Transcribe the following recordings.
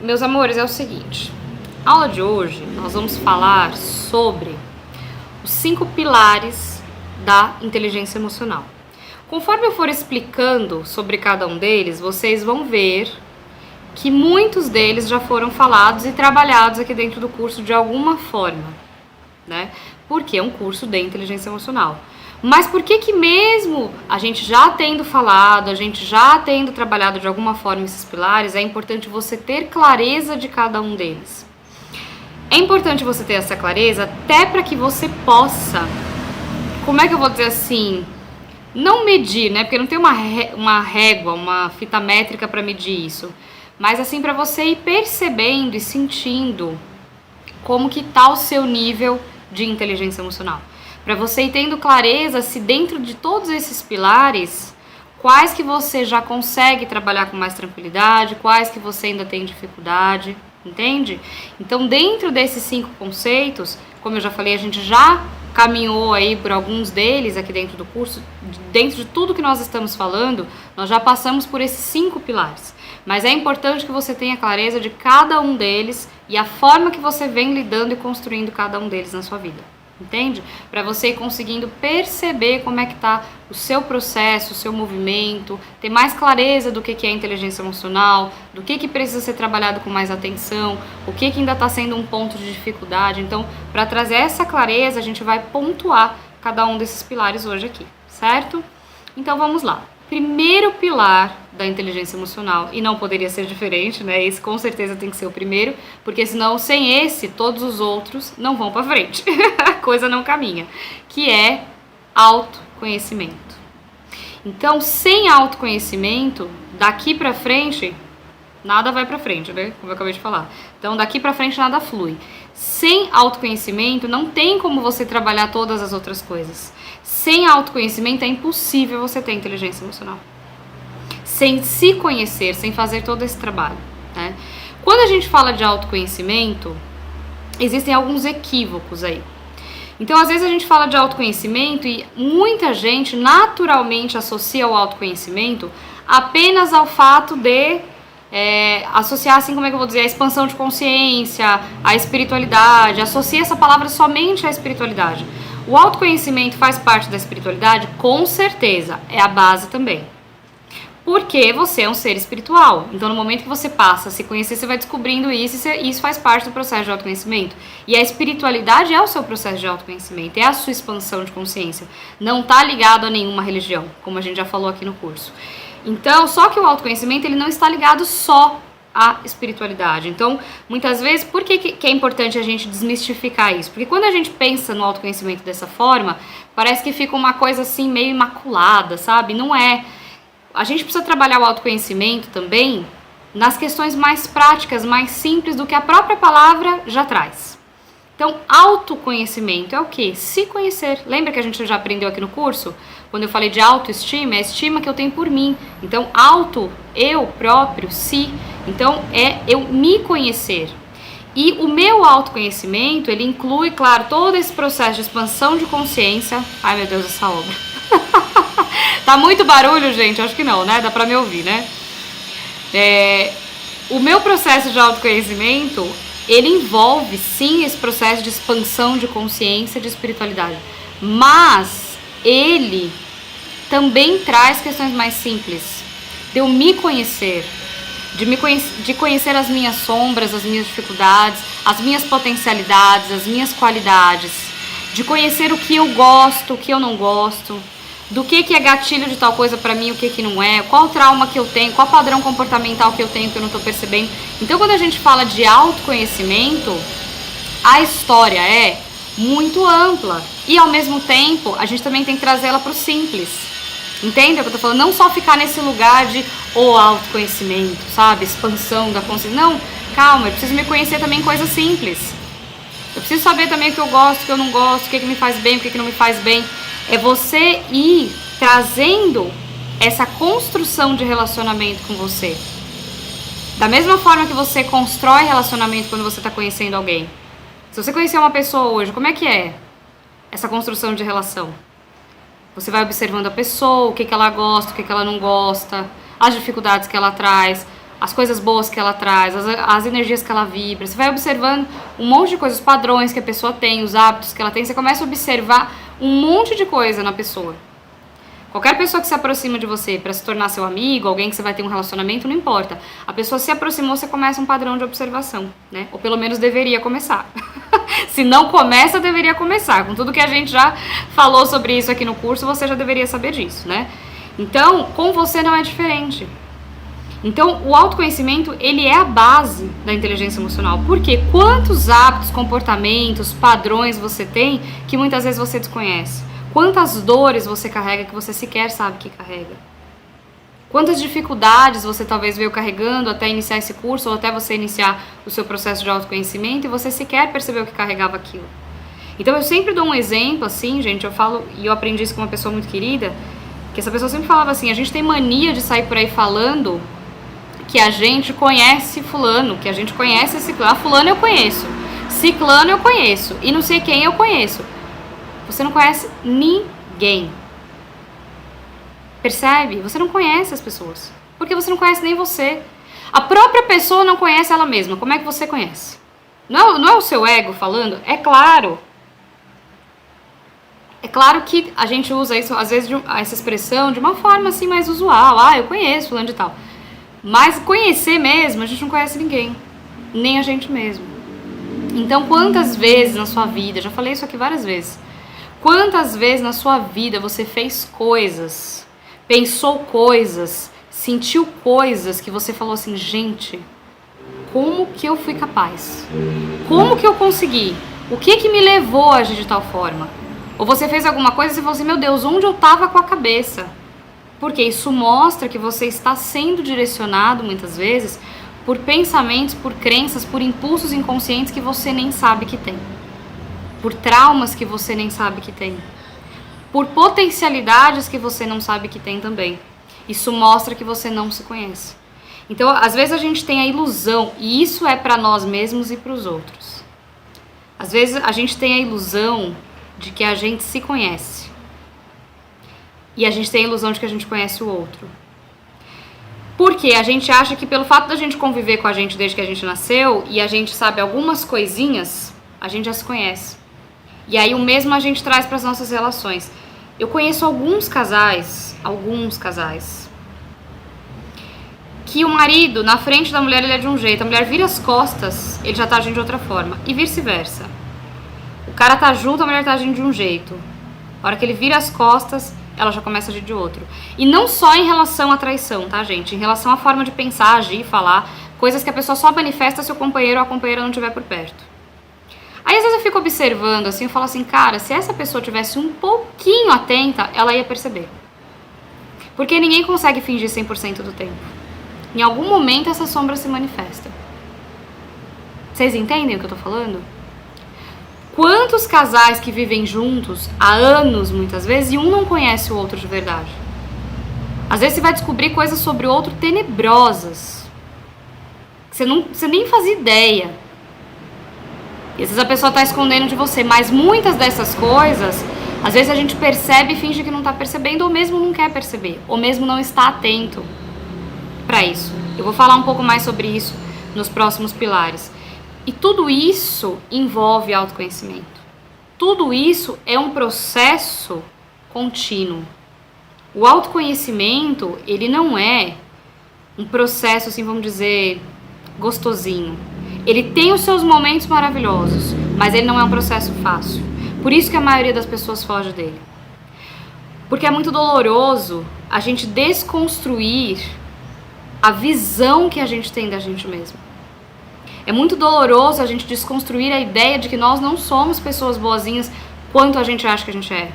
Meus amores, é o seguinte, a aula de hoje nós vamos falar sobre os 5 pilares da inteligência emocional. Conforme eu for explicando sobre cada um deles, vocês vão ver que muitos deles já foram falados e trabalhados aqui dentro do curso de alguma forma, né? Porque é um curso de inteligência emocional. Mas por que mesmo a gente já tendo falado, a gente já tendo trabalhado de alguma forma esses pilares, é importante você ter clareza de cada um deles? É importante você ter essa clareza até para que você possa, como é que eu vou dizer assim, não medir, né? Porque não tem uma régua, uma fita métrica para medir isso. Mas assim, para você ir percebendo e sentindo como que tá o seu nível de inteligência emocional. Para você ir tendo clareza se dentro de todos esses pilares, quais que você já consegue trabalhar com mais tranquilidade, quais que você ainda tem dificuldade, entende? Então, dentro desses 5 conceitos, como eu já falei, a gente já caminhou aí por alguns deles aqui dentro do curso, dentro de tudo que nós estamos falando, nós já passamos por esses 5 pilares. Mas é importante que você tenha clareza de cada um deles e a forma que você vem lidando e construindo cada um deles na sua vida. Entende? Para você ir conseguindo perceber como é que tá o seu processo, o seu movimento, ter mais clareza do que é inteligência emocional, do que precisa ser trabalhado com mais atenção, o que ainda está sendo um ponto de dificuldade. Então, para trazer essa clareza, a gente vai pontuar cada um desses pilares hoje aqui, certo? Então, vamos lá. Primeiro pilar da inteligência emocional, e não poderia ser diferente, né? Esse com certeza tem que ser o primeiro, porque senão sem esse, todos os outros não vão pra frente. A coisa não caminha, que é autoconhecimento. Então, sem autoconhecimento, daqui pra frente, nada vai pra frente, né? Como eu acabei de falar. Então, daqui pra frente nada flui. Sem autoconhecimento, não tem como você trabalhar todas as outras coisas. Sem autoconhecimento é impossível você ter inteligência emocional. Sem se conhecer, sem fazer todo esse trabalho, né? Quando a gente fala de autoconhecimento, existem alguns equívocos aí. Então, às vezes a gente fala de autoconhecimento e muita gente naturalmente associa o autoconhecimento apenas ao fato de associar, assim, como é que eu vou dizer, a expansão de consciência, a espiritualidade, associa essa palavra somente à espiritualidade. O autoconhecimento faz parte da espiritualidade? Com certeza, é a base também. Porque você é um ser espiritual. Então, no momento que você passa a se conhecer, você vai descobrindo isso e isso faz parte do processo de autoconhecimento. E a espiritualidade é o seu processo de autoconhecimento, é a sua expansão de consciência. Não está ligado a nenhuma religião, como a gente já falou aqui no curso. Então, só que o autoconhecimento ele não está ligado só à espiritualidade. Então, muitas vezes, por que é importante a gente desmistificar isso? Porque quando a gente pensa no autoconhecimento dessa forma, parece que fica uma coisa assim meio imaculada, sabe? Não é. A gente precisa trabalhar o autoconhecimento também nas questões mais práticas, mais simples do que a própria palavra já traz. Então, autoconhecimento é o quê? Se conhecer. Lembra que a gente já aprendeu aqui no curso? Quando eu falei de autoestima, é a estima que eu tenho por mim. Então, auto, eu próprio, si. Então, é eu me conhecer. E o meu autoconhecimento, ele inclui, claro, todo esse processo de expansão de consciência. Ai, meu Deus, essa obra. Tá muito barulho, gente? Acho que não, né? Dá pra me ouvir, né? O meu processo de autoconhecimento, ele envolve, sim, esse processo de expansão de consciência, de espiritualidade. Mas ele também traz questões mais simples. De eu me conhecer, de conhecer as minhas sombras, as minhas dificuldades, as minhas potencialidades, as minhas qualidades. De conhecer o que eu gosto, o que eu não gosto. Do que é gatilho de tal coisa pra mim, o que não é, qual trauma que eu tenho, qual padrão comportamental que eu tenho que eu não tô percebendo. Então, quando a gente fala de autoconhecimento, a história é muito ampla e, ao mesmo tempo, a gente também tem que trazê-la pro simples. Entende o que eu tô falando? Não só ficar nesse lugar de autoconhecimento, sabe? Expansão da consciência. Não, calma, eu preciso me conhecer também em coisas simples. Eu preciso saber também o que eu gosto, o que eu não gosto, o que me faz bem, o que não me faz bem. É você ir trazendo essa construção de relacionamento com você. Da mesma forma que você constrói relacionamento quando você está conhecendo alguém. Se você conhecer uma pessoa hoje, como é que é essa construção de relação? Você vai observando a pessoa, o que ela gosta, o que ela não gosta, as dificuldades que ela traz, as coisas boas que ela traz, as energias que ela vibra. Você vai observando um monte de coisas, os padrões que a pessoa tem, os hábitos que ela tem. Você começa a observar um monte de coisa na pessoa. Qualquer pessoa que se aproxima de você para se tornar seu amigo, alguém que você vai ter um relacionamento, não importa. A pessoa se aproximou, você começa um padrão de observação, né? Ou pelo menos deveria começar. Se não começa, deveria começar. Com tudo que a gente já falou sobre isso aqui no curso, você já deveria saber disso, né? Então, com você não é diferente. Então, o autoconhecimento, ele é a base da inteligência emocional. Por quê? Quantos hábitos, comportamentos, padrões você tem que muitas vezes você desconhece? Quantas dores você carrega que você sequer sabe que carrega? Quantas dificuldades você talvez veio carregando até iniciar esse curso ou até você iniciar o seu processo de autoconhecimento e você sequer percebeu que carregava aquilo? Então eu sempre dou um exemplo assim, gente, eu falo, e eu aprendi isso com uma pessoa muito querida, que essa pessoa sempre falava assim, a gente tem mania de sair por aí falando que a gente conhece fulano, que a gente conhece ciclano. Fulano eu conheço, ciclano eu conheço, e não sei quem eu conheço. Você não conhece ninguém. Percebe? Você não conhece as pessoas. Porque você não conhece nem você. A própria pessoa não conhece ela mesma. Como é que você conhece? Não é o seu ego falando? É claro. É claro que a gente usa isso, às vezes, essa expressão de uma forma assim mais usual. Ah, eu conheço fulano de tal. Mas conhecer mesmo, a gente não conhece ninguém. Nem a gente mesmo. Então, quantas vezes na sua vida, já falei isso aqui várias vezes, quantas vezes na sua vida você fez coisas, pensou coisas, sentiu coisas que você falou assim, gente, como que eu fui capaz? Como que eu consegui? O que que me levou a agir de tal forma? Ou você fez alguma coisa e você falou assim, meu Deus, onde eu tava com a cabeça? Porque isso mostra que você está sendo direcionado, muitas vezes, por pensamentos, por crenças, por impulsos inconscientes que você nem sabe que tem. Por traumas que você nem sabe que tem. Por potencialidades que você não sabe que tem também. Isso mostra que você não se conhece. Então, às vezes a gente tem a ilusão, e isso é para nós mesmos e para os outros. Às vezes a gente tem a ilusão de que a gente se conhece. E a gente tem a ilusão de que a gente conhece o outro. Porque a gente acha que pelo fato da gente conviver com a gente desde que a gente nasceu, e a gente sabe algumas coisinhas, a gente já se conhece. E aí o mesmo a gente traz para as nossas relações. Eu conheço alguns casais, que o marido, na frente da mulher, ele é de um jeito, a mulher vira as costas, ele já tá agindo de outra forma, e vice-versa. O cara tá junto, a mulher tá agindo de um jeito. A hora que ele vira as costas, ela já começa a agir de outro. E não só em relação à traição, tá, gente? Em relação à forma de pensar, agir, falar, coisas que a pessoa só manifesta se o companheiro ou a companheira não estiver por perto. Aí às vezes eu fico observando assim, eu falo assim, cara, se essa pessoa tivesse um pouquinho atenta, ela ia perceber. Porque ninguém consegue fingir 100% do tempo. Em algum momento essa sombra se manifesta. Vocês entendem o que eu tô falando? Quantos casais que vivem juntos há anos, muitas vezes, e um não conhece o outro de verdade? Às vezes você vai descobrir coisas sobre o outro tenebrosas. Que você nem fazia ideia. E às vezes a pessoa está escondendo de você, mas muitas dessas coisas, às vezes a gente percebe e finge que não está percebendo, ou mesmo não quer perceber, ou mesmo não está atento para isso. Eu vou falar um pouco mais sobre isso nos próximos pilares. E tudo isso envolve autoconhecimento. Tudo isso é um processo contínuo. O autoconhecimento, ele não é um processo, assim, vamos dizer, gostosinho. Ele tem os seus momentos maravilhosos, mas ele não é um processo fácil. Por isso que a maioria das pessoas foge dele. Porque é muito doloroso a gente desconstruir a visão que a gente tem da gente mesmo. É muito doloroso a gente desconstruir a ideia de que nós não somos pessoas boazinhas quanto a gente acha que a gente é.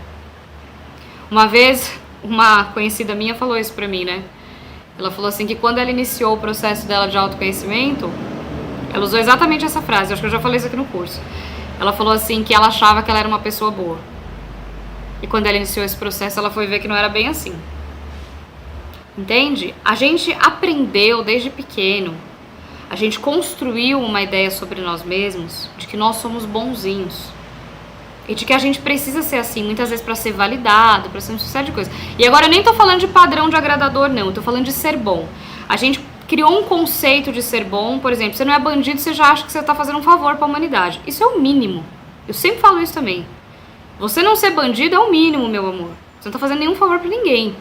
Uma vez, uma conhecida minha falou isso pra mim, né? Ela falou assim que quando ela iniciou o processo dela de autoconhecimento, ela usou exatamente essa frase, acho que eu já falei isso aqui no curso. Ela falou assim que ela achava que ela era uma pessoa boa. E quando ela iniciou esse processo, ela foi ver que não era bem assim. Entende? A gente aprendeu desde pequeno, a gente construiu uma ideia sobre nós mesmos, de que nós somos bonzinhos. E de que a gente precisa ser assim, muitas vezes para ser validado, para ser um sucesso de coisa. E agora eu nem tô falando de padrão de agradador, não, eu tô falando de ser bom. A gente criou um conceito de ser bom. Por exemplo, você não é bandido, você já acha que você está fazendo um favor para a humanidade. Isso é o mínimo. Eu sempre falo isso também. Você não ser bandido é o mínimo, meu amor. Você não está fazendo nenhum favor para ninguém.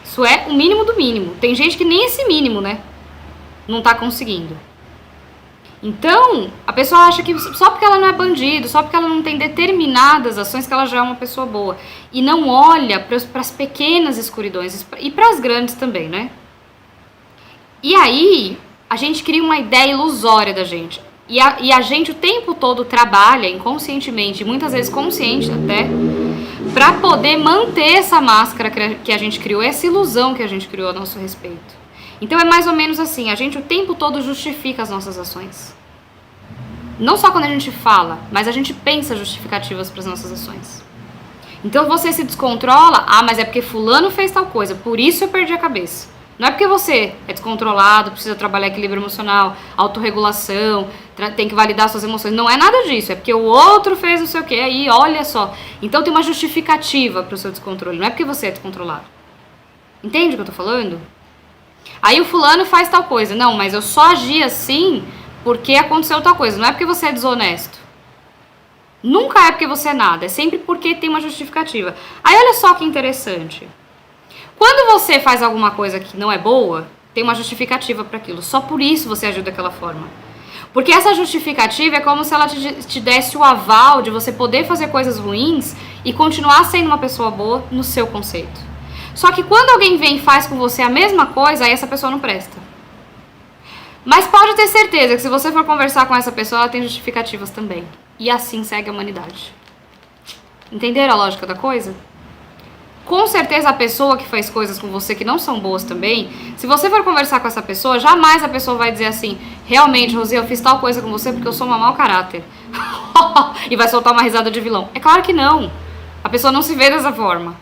Isso é o mínimo do mínimo. Tem gente que nem esse mínimo, né, não está conseguindo. Então, a pessoa acha que só porque ela não é bandido, só porque ela não tem determinadas ações, que ela já é uma pessoa boa. E não olha para as pequenas escuridões e para as grandes também, né? E aí, a gente cria uma ideia ilusória da gente. E a gente o tempo todo trabalha inconscientemente, muitas vezes consciente até, para poder manter essa máscara que a gente criou, essa ilusão que a gente criou a nosso respeito. Então é mais ou menos assim, a gente o tempo todo justifica as nossas ações. Não só quando a gente fala, mas a gente pensa justificativas para as nossas ações. Então você se descontrola, mas é porque fulano fez tal coisa, por isso eu perdi a cabeça. Não é porque você é descontrolado, precisa trabalhar equilíbrio emocional, autorregulação, tem que validar suas emoções. Não é nada disso, é porque o outro fez não sei o que, aí olha só. Então tem uma justificativa para o seu descontrole, não é porque você é descontrolado. Entende o que eu tô falando? Aí o fulano faz tal coisa. Não, mas eu só agi assim porque aconteceu tal coisa. Não é porque você é desonesto. Nunca é porque você é nada, é sempre porque tem uma justificativa. Aí olha só que interessante. Quando você faz alguma coisa que não é boa, tem uma justificativa para aquilo. Só por isso você agiu daquela forma. Porque essa justificativa é como se ela te desse o aval de você poder fazer coisas ruins e continuar sendo uma pessoa boa no seu conceito. Só que quando alguém vem e faz com você a mesma coisa, aí essa pessoa não presta. Mas pode ter certeza que se você for conversar com essa pessoa, ela tem justificativas também. E assim segue a humanidade. Entenderam a lógica da coisa? Com certeza a pessoa que faz coisas com você que não são boas também, se você for conversar com essa pessoa, jamais a pessoa vai dizer assim, realmente, Rosi, eu fiz tal coisa com você porque eu sou uma mau caráter. E vai soltar uma risada de vilão. É claro que não. A pessoa não se vê dessa forma.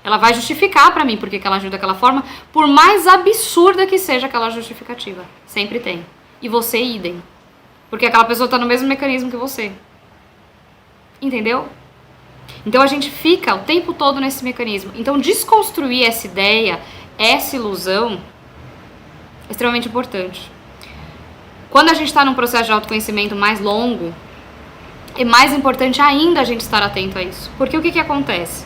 Ela vai justificar pra mim porque que ela agiu daquela forma, por mais absurda que seja aquela justificativa. Sempre tem. E você, idem. Porque aquela pessoa tá no mesmo mecanismo que você. Entendeu? Então a gente fica o tempo todo nesse mecanismo. Então desconstruir essa ideia, essa ilusão, é extremamente importante. Quando a gente está num processo de autoconhecimento mais longo, é mais importante ainda a gente estar atento a isso. Porque o que acontece?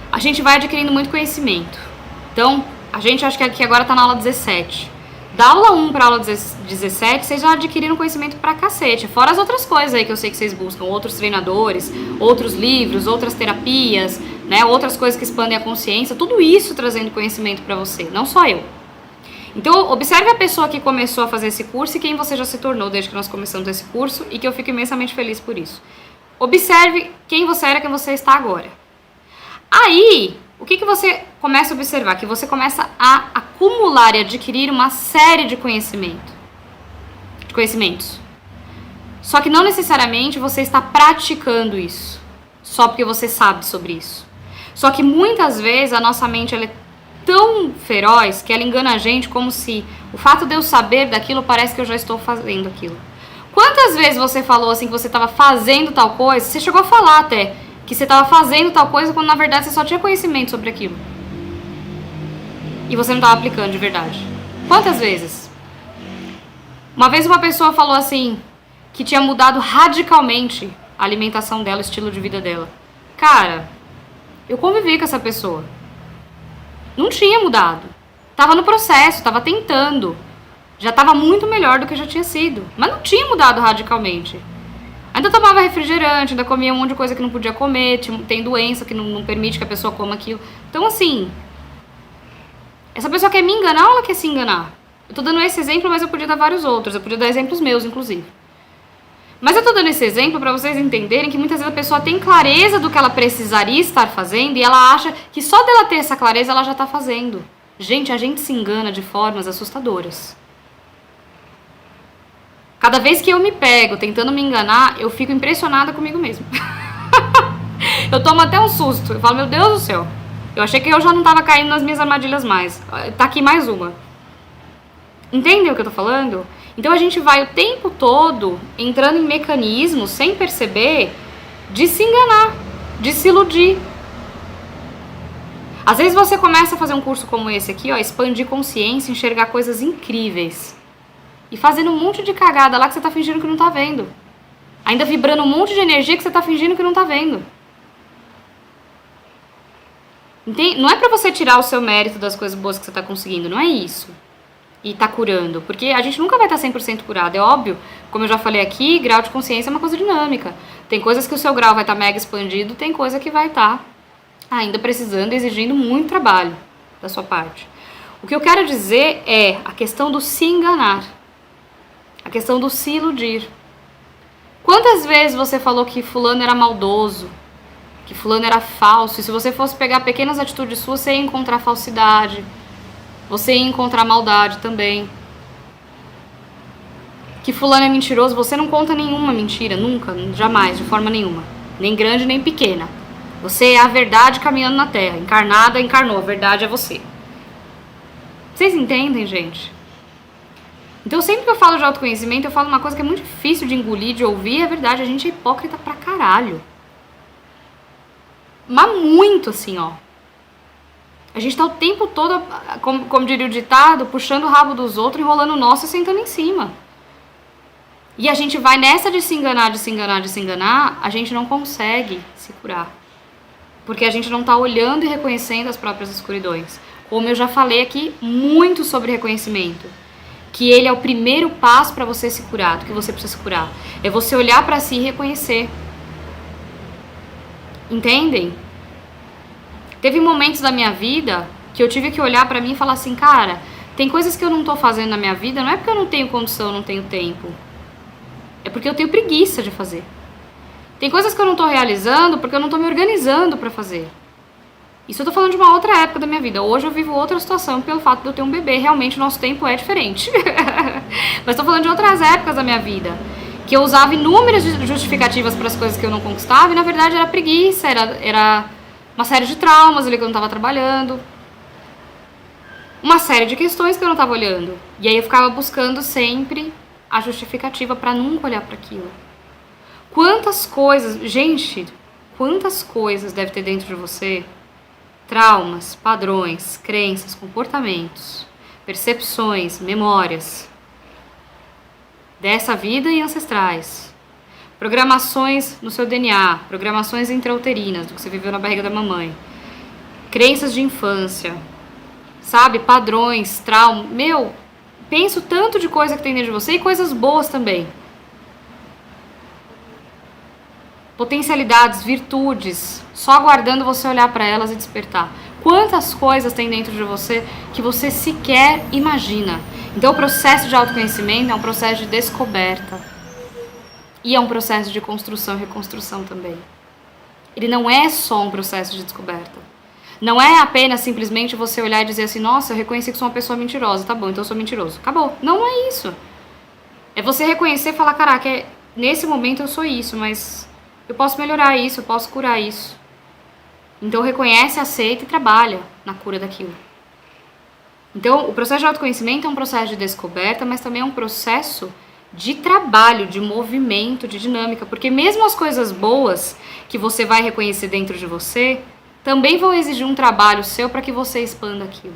A gente vai adquirindo muito conhecimento. Então, a gente acha que aqui agora está na aula 17. Da aula 1 para a aula 17, vocês já adquiriram conhecimento pra cacete. Fora as outras coisas aí que eu sei que vocês buscam. Outros treinadores, outros livros, outras terapias, né? Outras coisas que expandem a consciência. Tudo isso trazendo conhecimento pra você, não só eu. Então, observe a pessoa que começou a fazer esse curso e quem você já se tornou desde que nós começamos esse curso e que eu fico imensamente feliz por isso. Observe quem você era e quem você está agora. Aí, o que você começa a observar? Que você começa a acumular e adquirir uma série de conhecimentos. Só que não necessariamente você está praticando isso, só porque você sabe sobre isso. Só que muitas vezes a nossa mente ela é tão feroz que ela engana a gente como se o fato de eu saber daquilo parece que eu já estou fazendo aquilo. Quantas vezes você falou assim que você estava fazendo tal coisa, você chegou a falar até que você estava fazendo tal coisa quando na verdade você só tinha conhecimento sobre aquilo. E você não estava aplicando de verdade. Quantas vezes? Uma vez uma pessoa falou assim, que tinha mudado radicalmente a alimentação dela, o estilo de vida dela. Cara, eu convivi com essa pessoa. Não tinha mudado. Tava no processo, tava tentando. Já tava muito melhor do que já tinha sido. Mas não tinha mudado radicalmente. Ainda tomava refrigerante, ainda comia um monte de coisa que não podia comer, tem doença que não permite que a pessoa coma aquilo. Então, assim, essa pessoa quer me enganar ou ela quer se enganar? Eu tô dando esse exemplo, mas eu podia dar vários outros. Eu podia dar exemplos meus, inclusive. Mas eu tô dando esse exemplo pra vocês entenderem que muitas vezes a pessoa tem clareza do que ela precisaria estar fazendo e ela acha que só dela ter essa clareza ela já tá fazendo. Gente, a gente se engana de formas assustadoras. Cada vez que eu me pego tentando me enganar, eu fico impressionada comigo mesmo. Eu tomo até um susto. Eu falo, meu Deus do céu. Eu achei que eu já não tava caindo nas minhas armadilhas mais. Tá aqui mais uma. Entendem o que eu tô falando? Então a gente vai o tempo todo entrando em mecanismos, sem perceber, de se enganar, de se iludir. Às vezes você começa a fazer um curso como esse aqui, ó, expandir consciência, enxergar coisas incríveis. E fazendo um monte de cagada lá que você tá fingindo que não tá vendo. Ainda vibrando um monte de energia que você tá fingindo que não tá vendo. Entende? Não é pra você tirar o seu mérito das coisas boas que você tá conseguindo, não é isso. E tá curando, porque a gente nunca vai estar 100% curado, é óbvio. Como eu já falei aqui, grau de consciência é uma coisa dinâmica. Tem coisas que o seu grau vai estar mega expandido, tem coisa que vai estar ainda precisando, exigindo muito trabalho da sua parte. O que eu quero dizer é a questão do se enganar, a questão do se iludir. Quantas vezes você falou que fulano era maldoso, que fulano era falso, e se você fosse pegar pequenas atitudes suas, você ia encontrar falsidade, você ia encontrar maldade também. Que fulano é mentiroso, você não conta nenhuma mentira, nunca, jamais, de forma nenhuma. Nem grande, nem pequena. Você é a verdade caminhando na Terra. Encarnada, encarnou, a verdade é você. Vocês entendem, gente? Então sempre que eu falo de autoconhecimento, eu falo uma coisa que é muito difícil de engolir, de ouvir, é verdade, a gente é hipócrita pra caralho. Mas muito assim, ó. A gente tá o tempo todo, como diria o ditado, puxando o rabo dos outros, enrolando o nosso e sentando em cima. E a gente vai nessa de se enganar, de se enganar, de se enganar, a gente não consegue se curar. Porque a gente não tá olhando e reconhecendo as próprias escuridões. Como eu já falei aqui muito sobre reconhecimento. Que ele é o primeiro passo para você se curar, do que você precisa se curar. É você olhar para si e reconhecer. Entendem? Teve momentos da minha vida que eu tive que olhar pra mim e falar assim, cara, tem coisas que eu não tô fazendo na minha vida, não é porque eu não tenho condição, não tenho tempo. É porque eu tenho preguiça de fazer. Tem coisas que eu não tô realizando porque eu não tô me organizando pra fazer. Isso eu tô falando de uma outra época da minha vida. Hoje eu vivo outra situação pelo fato de eu ter um bebê. Realmente o nosso tempo é diferente. Mas tô falando de outras épocas da minha vida. Que eu usava inúmeras justificativas para as coisas que eu não conquistava e na verdade era preguiça, era uma série de traumas ali que eu não estava trabalhando. Uma série de questões que eu não estava olhando. E aí eu ficava buscando sempre a justificativa para nunca olhar para aquilo. Quantas coisas, gente, quantas coisas deve ter dentro de você? Traumas, padrões, crenças, comportamentos, percepções, memórias dessa vida e ancestrais. Programações no seu DNA, programações intrauterinas, do que você viveu na barriga da mamãe. Crenças de infância, sabe? Padrões, trauma. Meu, penso tanto de coisa que tem dentro de você e coisas boas também. Potencialidades, virtudes, só aguardando você olhar para elas e despertar. Quantas coisas tem dentro de você que você sequer imagina. Então o processo de autoconhecimento é um processo de descoberta. E é um processo de construção e reconstrução também. Ele não é só um processo de descoberta. Não é apenas simplesmente você olhar e dizer assim, nossa, eu reconheci que sou uma pessoa mentirosa, tá bom, então eu sou mentiroso. Acabou. Não é isso. É você reconhecer e falar, caraca, nesse momento eu sou isso, mas eu posso melhorar isso, eu posso curar isso. Então reconhece, aceita e trabalha na cura daquilo. Então o processo de autoconhecimento é um processo de descoberta, mas também é um processo de trabalho, de movimento, de dinâmica. Porque mesmo as coisas boas que você vai reconhecer dentro de você, também vão exigir um trabalho seu para que você expanda aquilo.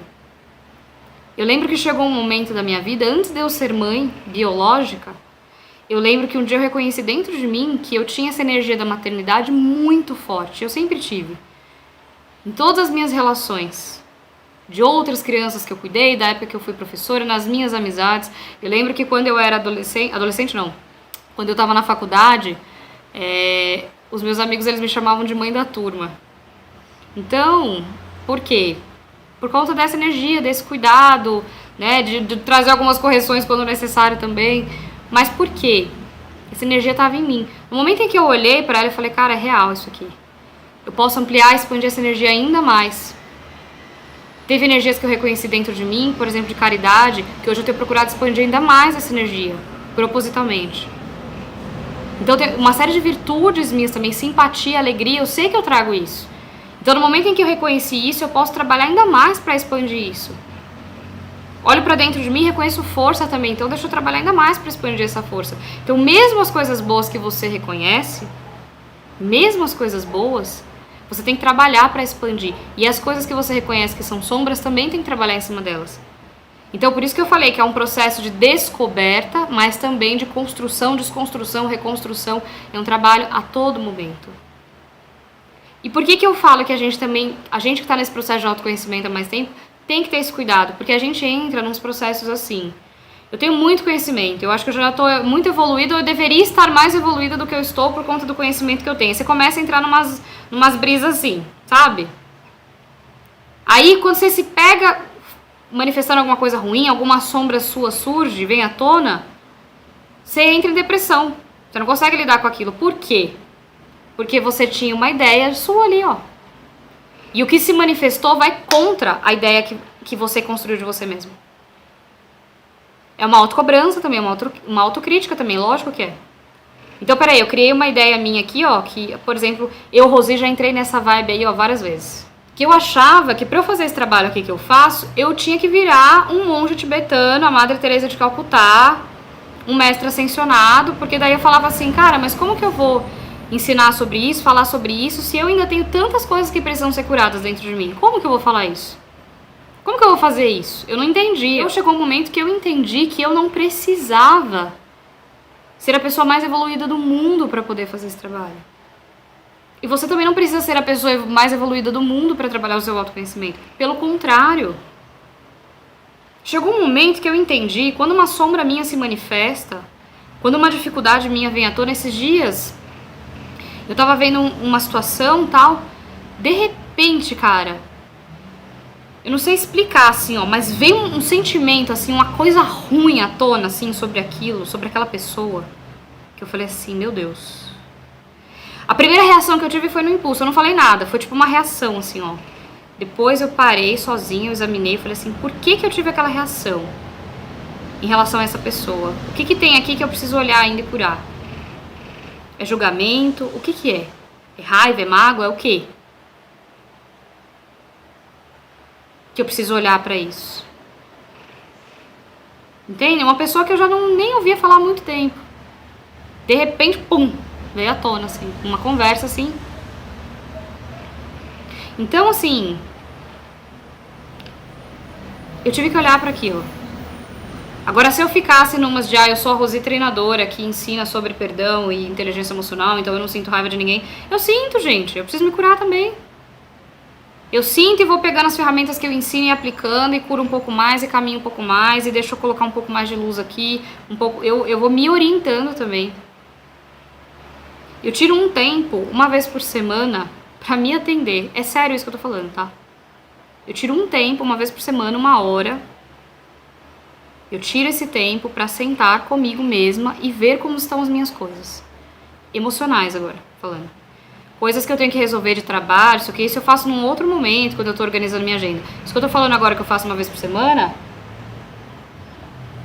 Eu lembro que chegou um momento da minha vida, antes de eu ser mãe biológica, eu lembro que um dia eu reconheci dentro de mim que eu tinha essa energia da maternidade muito forte. Eu sempre tive. Em todas as minhas relações, de outras crianças que eu cuidei, da época que eu fui professora, nas minhas amizades. Eu lembro que quando eu era adolescente não, quando eu estava na faculdade, os meus amigos eles me chamavam de mãe da turma. Então, por quê? Por conta dessa energia, desse cuidado, né, de trazer algumas correções quando necessário também. Mas por quê? Essa energia estava em mim. No momento em que eu olhei para ela, eu falei, cara, é real isso aqui. Eu posso ampliar e expandir essa energia ainda mais. Teve energias que eu reconheci dentro de mim, por exemplo, de caridade, que hoje eu tenho procurado expandir ainda mais essa energia, propositalmente. Então tem uma série de virtudes minhas também, simpatia, alegria, eu sei que eu trago isso. Então no momento em que eu reconheci isso, eu posso trabalhar ainda mais para expandir isso. Olho para dentro de mim e reconheço força também, então deixa eu trabalhar ainda mais para expandir essa força. Então mesmo as coisas boas que você reconhece, mesmo as coisas boas, Você tem que trabalhar para expandir. E as coisas que você reconhece que são sombras também tem que trabalhar em cima delas. Então, por isso que eu falei que é um processo de descoberta, mas também de construção, desconstrução, reconstrução. É um trabalho a todo momento. E por que eu falo que a gente que está nesse processo de autoconhecimento há mais tempo, tem que ter esse cuidado? Porque a gente entra nos processos assim. Eu tenho muito conhecimento, eu acho que eu já estou muito evoluída, eu deveria estar mais evoluída do que eu estou por conta do conhecimento que eu tenho. Você começa a entrar numas brisas assim, sabe? Aí, quando você se pega manifestando alguma coisa ruim, alguma sombra sua surge, vem à tona, você entra em depressão. Você não consegue lidar com aquilo. Por quê? Porque você tinha uma ideia sua ali, ó. E o que se manifestou vai contra a ideia que você construiu de você mesmo. É uma autocobrança também, uma autocrítica também, lógico que é. Então, peraí, eu criei uma ideia minha aqui, ó, que, por exemplo, eu, Rosi, já entrei nessa vibe aí, ó, várias vezes. Que eu achava que pra eu fazer esse trabalho aqui que eu faço, eu tinha que virar um monge tibetano, a Madre Teresa de Calcutá, um mestre ascensionado, porque daí eu falava assim, cara, mas como que eu vou ensinar sobre isso, falar sobre isso, se eu ainda tenho tantas coisas que precisam ser curadas dentro de mim? Como que eu vou falar isso? Como que eu vou fazer isso? Eu não entendi. Chegou um momento que eu entendi que eu não precisava ser a pessoa mais evoluída do mundo para poder fazer esse trabalho. E você também não precisa ser a pessoa mais evoluída do mundo para trabalhar o seu autoconhecimento. Pelo contrário. Chegou um momento que eu entendi, quando uma sombra minha se manifesta, quando uma dificuldade minha vem à tona, esses dias, eu tava vendo uma situação tal, de repente, cara, eu não sei explicar, assim, ó, mas veio um sentimento, assim, uma coisa ruim à tona, assim, sobre aquilo, sobre aquela pessoa, que eu falei assim, meu Deus. A primeira reação que eu tive foi no impulso, eu não falei nada, foi tipo uma reação, assim, ó. Depois eu parei sozinha, eu examinei e falei assim, por que eu tive aquela reação em relação a essa pessoa? O que tem aqui que eu preciso olhar ainda e curar? É julgamento? O que é? É raiva? É mágoa? É o quê? Que eu preciso olhar pra isso. Entende? Uma pessoa que eu já nem ouvia falar há muito tempo. De repente, pum, veio à tona, assim, uma conversa, assim. Então, assim, eu tive que olhar pra aquilo. Agora, se eu ficasse numas de, eu sou a Rosi treinadora que ensina sobre perdão e inteligência emocional, então eu não sinto raiva de ninguém. Eu sinto, gente, eu preciso me curar também. Eu sinto e vou pegando as ferramentas que eu ensino e aplicando e curo um pouco mais e caminho um pouco mais e deixo eu colocar um pouco mais de luz aqui, eu vou me orientando também. Eu tiro um tempo, uma vez por semana, pra me atender. É sério isso que eu tô falando, tá? Eu tiro um tempo, uma vez por semana, 1 hora. Eu tiro esse tempo pra sentar comigo mesma e ver como estão as minhas coisas. Emocionais agora, falando. Coisas que eu tenho que resolver de trabalho, isso eu faço num outro momento, quando eu tô organizando minha agenda. Isso que eu tô falando agora que eu faço uma vez por semana,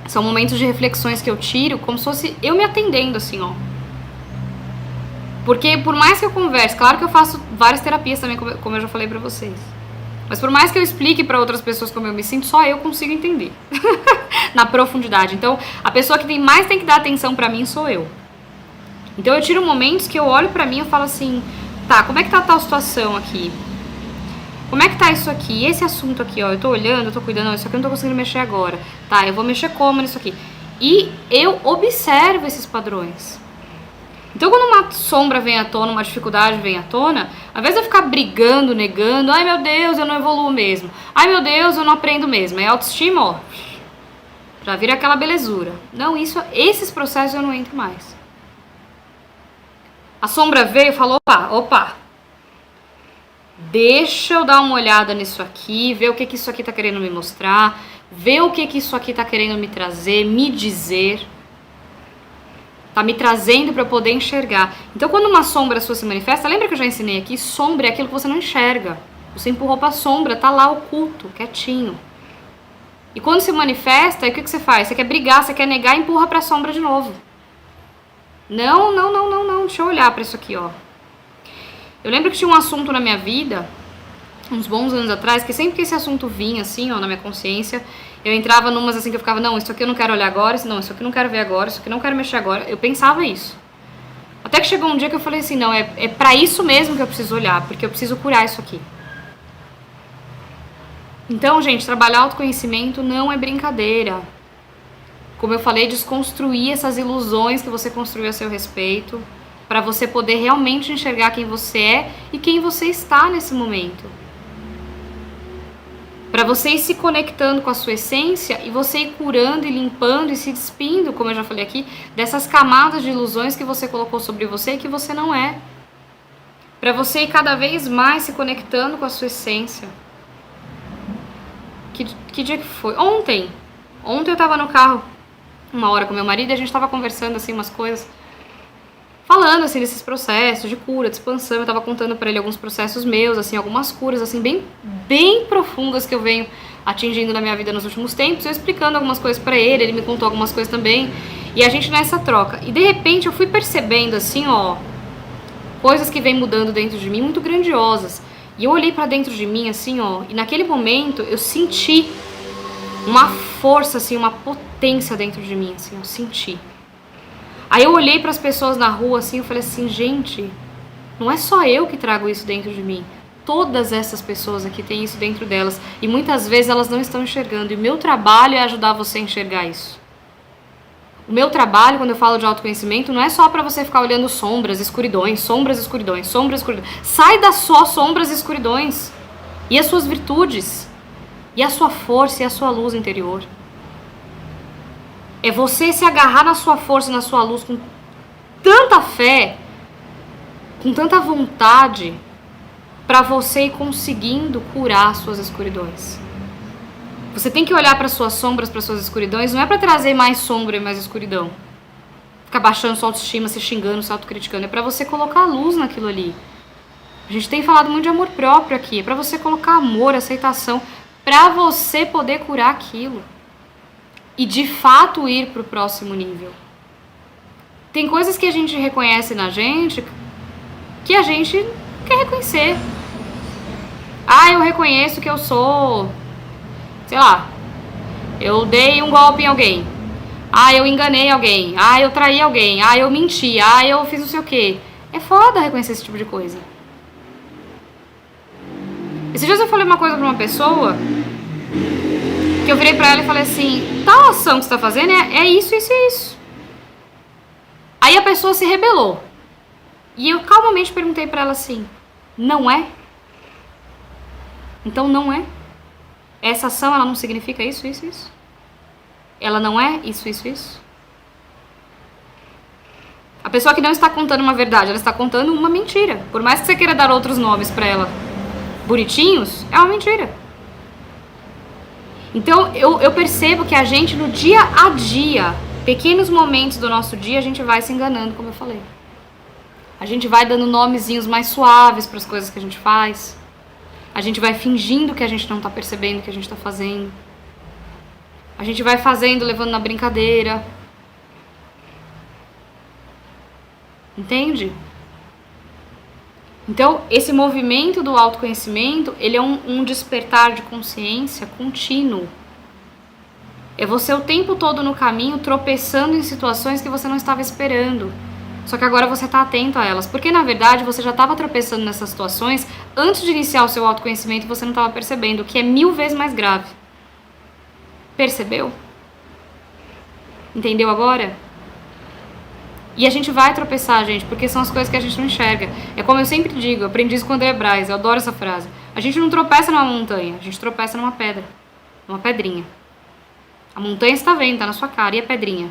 são momentos de reflexões que eu tiro, como se fosse eu me atendendo, assim, ó. Porque por mais que eu converse, claro que eu faço várias terapias também, como eu já falei pra vocês. Mas por mais que eu explique pra outras pessoas como eu me sinto, só eu consigo entender. Na profundidade. Então, a pessoa que mais tem que dar atenção pra mim sou eu. Então eu tiro momentos que eu olho pra mim e falo assim, tá, como é que tá a tal situação aqui? Como é que tá isso aqui? Esse assunto aqui, ó, eu tô olhando, eu tô cuidando, não, isso aqui eu não tô conseguindo mexer agora. Tá, eu vou mexer como nisso aqui? E eu observo esses padrões. Então quando uma sombra vem à tona, uma dificuldade vem à tona, ao invés de eu ficar brigando, negando, ai meu Deus, eu não evoluo mesmo. Ai meu Deus, eu não aprendo mesmo. É autoestima, ó, já vira aquela belezura. Não, esses processos eu não entro mais. A sombra veio e falou, opa, deixa eu dar uma olhada nisso aqui, ver o que isso aqui tá querendo me mostrar, ver o que isso aqui tá querendo me trazer, me dizer, tá me trazendo pra eu poder enxergar. Então quando uma sombra sua se manifesta, lembra que eu já ensinei aqui, sombra é aquilo que você não enxerga, você empurrou pra sombra, tá lá oculto, quietinho. E quando se manifesta, aí o que você faz? Você quer brigar, você quer negar e empurra pra sombra de novo. Não, deixa eu olhar pra isso aqui, ó. Eu lembro que tinha um assunto na minha vida, uns bons anos atrás, que sempre que esse assunto vinha, assim, ó, na minha consciência, eu entrava numas assim que eu ficava, não, isso aqui eu não quero olhar agora, não, isso aqui eu não quero ver agora, isso aqui eu não quero mexer agora. Eu pensava isso. Até que chegou um dia que eu falei assim, não, é pra isso mesmo que eu preciso olhar, porque eu preciso curar isso aqui. Então, gente, trabalhar autoconhecimento não é brincadeira. Como eu falei, desconstruir essas ilusões que você construiu a seu respeito, para você poder realmente enxergar quem você é e quem você está nesse momento. Para você ir se conectando com a sua essência e você ir curando e limpando e se despindo, como eu já falei aqui, dessas camadas de ilusões que você colocou sobre você e que você não é. Para você ir cada vez mais se conectando com a sua essência. Que dia que foi? Ontem eu tava no carro uma hora com meu marido e a gente tava conversando assim umas coisas, falando assim desses processos de cura, de expansão. Eu tava contando pra ele alguns processos meus, assim, algumas curas assim bem profundas que eu venho atingindo na minha vida nos últimos tempos, eu explicando algumas coisas pra ele, ele me contou algumas coisas também, e a gente nessa troca. E de repente eu fui percebendo assim, ó, coisas que vêm mudando dentro de mim muito grandiosas. E eu olhei pra dentro de mim assim, ó, e naquele momento eu senti uma força assim, uma potência dentro de mim, assim, eu senti. Aí eu olhei para as pessoas na rua assim, eu falei assim, gente, não é só eu que trago isso dentro de mim. Todas essas pessoas aqui têm isso dentro delas e muitas vezes elas não estão enxergando. E o meu trabalho é ajudar você a enxergar isso. O meu trabalho, quando eu falo de autoconhecimento, não é só para você ficar olhando sombras, escuridões, sombras, escuridões, sombras, escuridões. Sai das só sombras e escuridões. E as suas virtudes. E a sua força e a sua luz interior. É você se agarrar na sua força e na sua luz com tanta fé, com tanta vontade, para você ir conseguindo curar as suas escuridões. Você tem que olhar para suas sombras, para suas escuridões, não é para trazer mais sombra e mais escuridão. Ficar baixando sua autoestima, se xingando, se autocriticando. É para você colocar luz naquilo ali. A gente tem falado muito de amor próprio aqui. É para você colocar amor, aceitação, para você poder curar aquilo. E de fato ir para o próximo nível. Tem coisas que a gente reconhece na gente que a gente quer reconhecer. Ah, eu reconheço que eu sou... sei lá, eu dei um golpe em alguém. Ah, eu enganei alguém. Ah, eu traí alguém. Ah, eu menti. Ah, eu fiz não sei o quê. É foda reconhecer esse tipo de coisa. Esses dias eu falei uma coisa pra uma pessoa, que eu virei pra ela e falei assim, tal ação que você tá fazendo é isso, isso e isso. Aí a pessoa se rebelou. E eu calmamente perguntei pra ela assim, não é? Então não é? Essa ação, ela não significa isso, isso, isso? Ela não é isso, isso, isso? A pessoa que não está contando uma verdade, ela está contando uma mentira. Por mais que você queira dar outros nomes pra ela bonitinhos, é uma mentira. Então, eu percebo que a gente, no dia a dia, pequenos momentos do nosso dia, a gente vai se enganando, como eu falei. A gente vai dando nomezinhos mais suaves para as coisas que a gente faz. A gente vai fingindo que a gente não está percebendo o que a gente está fazendo. A gente vai fazendo, levando na brincadeira. Entende? Então, esse movimento do autoconhecimento, ele é um despertar de consciência contínuo. É você o tempo todo no caminho, tropeçando em situações que você não estava esperando. Só que agora você está atento a elas. Porque, na verdade, você já estava tropeçando nessas situações antes de iniciar o seu autoconhecimento e você não estava percebendo, o que é 1000 vezes mais grave. Percebeu? Entendeu agora? E a gente vai tropeçar, gente, porque são as coisas que a gente não enxerga. É como eu sempre digo, eu aprendi isso com o André Braz, eu adoro essa frase. A gente não tropeça numa montanha, a gente tropeça numa pedra, numa pedrinha. A montanha está vendo, está na sua cara, e a pedrinha?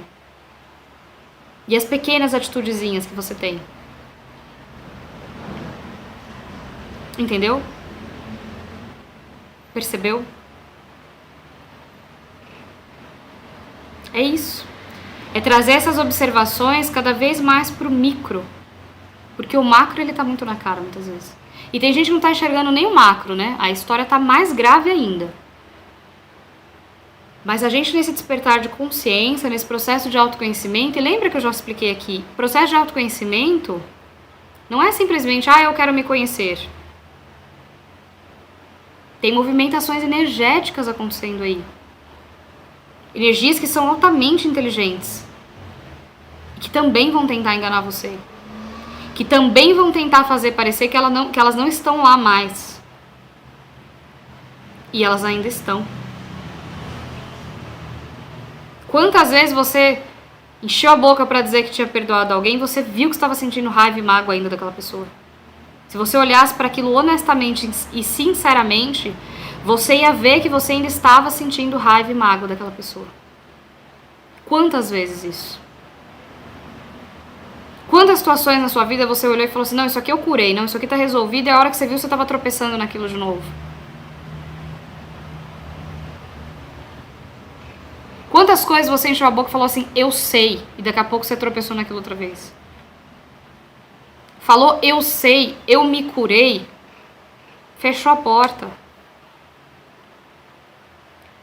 E as pequenas atitudezinhas que você tem. Entendeu? Percebeu? É isso. É trazer essas observações cada vez mais pro micro. Porque o macro, ele tá muito na cara, muitas vezes. E tem gente que não tá enxergando nem o macro, né? A história tá mais grave ainda. Mas a gente, nesse despertar de consciência, nesse processo de autoconhecimento, e lembra que eu já expliquei aqui, o processo de autoconhecimento não é simplesmente, eu quero me conhecer. Tem movimentações energéticas acontecendo aí. Energias que são altamente inteligentes. E que também vão tentar enganar você. que também vão tentar fazer parecer que elas não estão lá mais. E elas ainda estão. Quantas vezes você encheu a boca pra dizer que tinha perdoado alguém, você viu que estava sentindo raiva e mágoa ainda daquela pessoa? Se você olhasse para aquilo honestamente e sinceramente, você ia ver que você ainda estava sentindo raiva e mágoa daquela pessoa. Quantas vezes isso? Quantas situações na sua vida você olhou e falou assim, não, isso aqui eu curei, não, isso aqui tá resolvido, e a hora que você viu, você estava tropeçando naquilo de novo? Quantas coisas você encheu a boca e falou assim, eu sei, e daqui a pouco você tropeçou naquilo outra vez? Falou, eu sei, eu me curei, fechou a porta.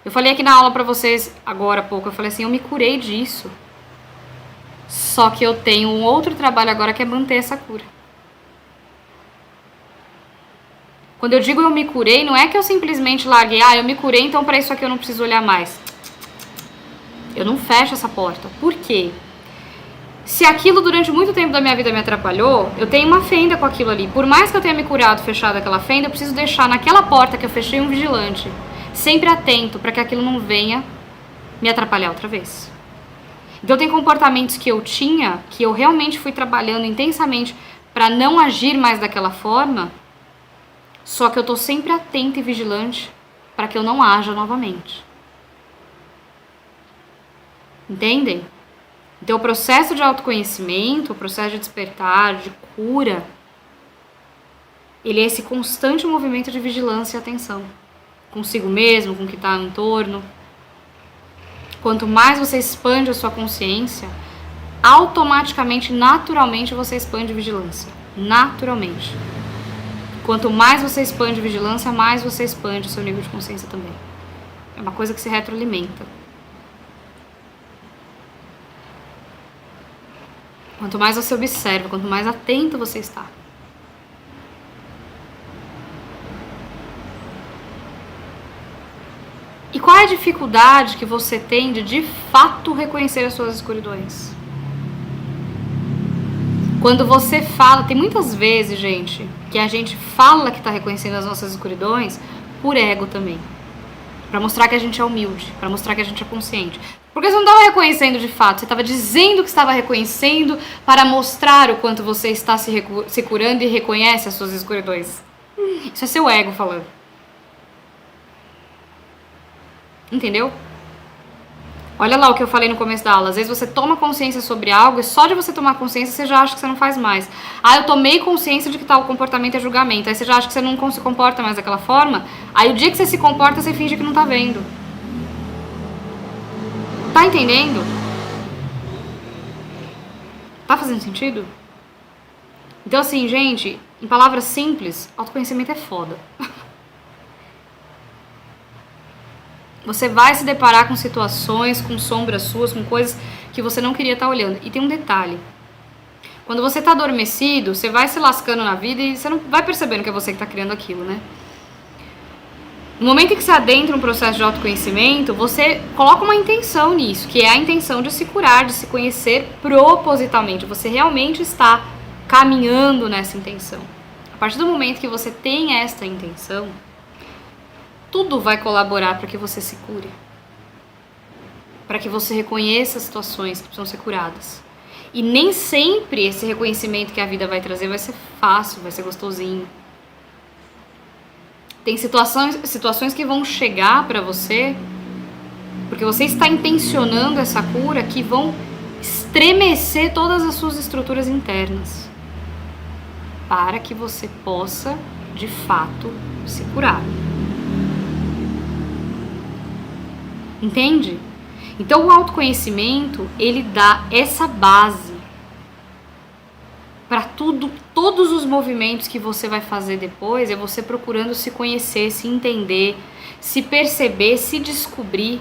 Eu falei aqui na aula pra vocês, agora há pouco, eu falei assim, eu me curei disso. Só que eu tenho um outro trabalho agora que é manter essa cura. Quando eu digo eu me curei, não é que eu simplesmente larguei, eu me curei, então pra isso aqui eu não preciso olhar mais. Eu não fecho essa porta. Por quê? Se aquilo durante muito tempo da minha vida me atrapalhou, eu tenho uma fenda com aquilo ali. Por mais que eu tenha me curado, fechado aquela fenda, eu preciso deixar naquela porta que eu fechei um vigilante, sempre atento para que aquilo não venha me atrapalhar outra vez. Então tem comportamentos que eu tinha, que eu realmente fui trabalhando intensamente para não agir mais daquela forma, só que eu tô sempre atenta e vigilante para que eu não haja novamente. Entendem? Então o processo de autoconhecimento, o processo de despertar, de cura, ele é esse constante movimento de vigilância e atenção. Consigo mesmo, com o que está no entorno. Quanto mais você expande a sua consciência, automaticamente, naturalmente, você expande vigilância. Naturalmente. Quanto mais você expande vigilância, mais você expande o seu nível de consciência também. É uma coisa que se retroalimenta. Quanto mais você observa, quanto mais atento você está. E qual é a dificuldade que você tem de fato reconhecer as suas escuridões? Quando você fala, tem muitas vezes, gente, que a gente fala que está reconhecendo as nossas escuridões por ego também. Pra mostrar que a gente é humilde, pra mostrar que a gente é consciente. Porque você não estava reconhecendo de fato, você estava dizendo que estava reconhecendo para mostrar o quanto você está se curando e reconhece as suas escuridões. Isso é seu ego falando. Entendeu? Olha lá o que eu falei no começo da aula. Às vezes você toma consciência sobre algo e só de você tomar consciência você já acha que você não faz mais. Eu tomei consciência de que tal comportamento é julgamento. Aí você já acha que você não se comporta mais daquela forma. Aí o dia que você se comporta, você finge que não tá vendo. Tá entendendo? Tá fazendo sentido? Então assim, gente, em palavras simples, autoconhecimento é foda. Você vai se deparar com situações, com sombras suas, com coisas que você não queria estar olhando. E tem um detalhe. Quando você está adormecido, você vai se lascando na vida e você não vai percebendo que é você que está criando aquilo, né? No momento em que você adentra um processo de autoconhecimento, você coloca uma intenção nisso, que é a intenção de se curar, de se conhecer propositalmente. Você realmente está caminhando nessa intenção. A partir do momento que você tem esta intenção, tudo vai colaborar para que você se cure. Para que você reconheça as situações que precisam ser curadas. E nem sempre esse reconhecimento que a vida vai trazer vai ser fácil, vai ser gostosinho. Tem situações que vão chegar para você, porque você está intencionando essa cura, que vão estremecer todas as suas estruturas internas. Para que você possa, de fato, se curar. Entende? Então o autoconhecimento, ele dá essa base para todos os movimentos que você vai fazer depois, é você procurando se conhecer, se entender, se perceber, se descobrir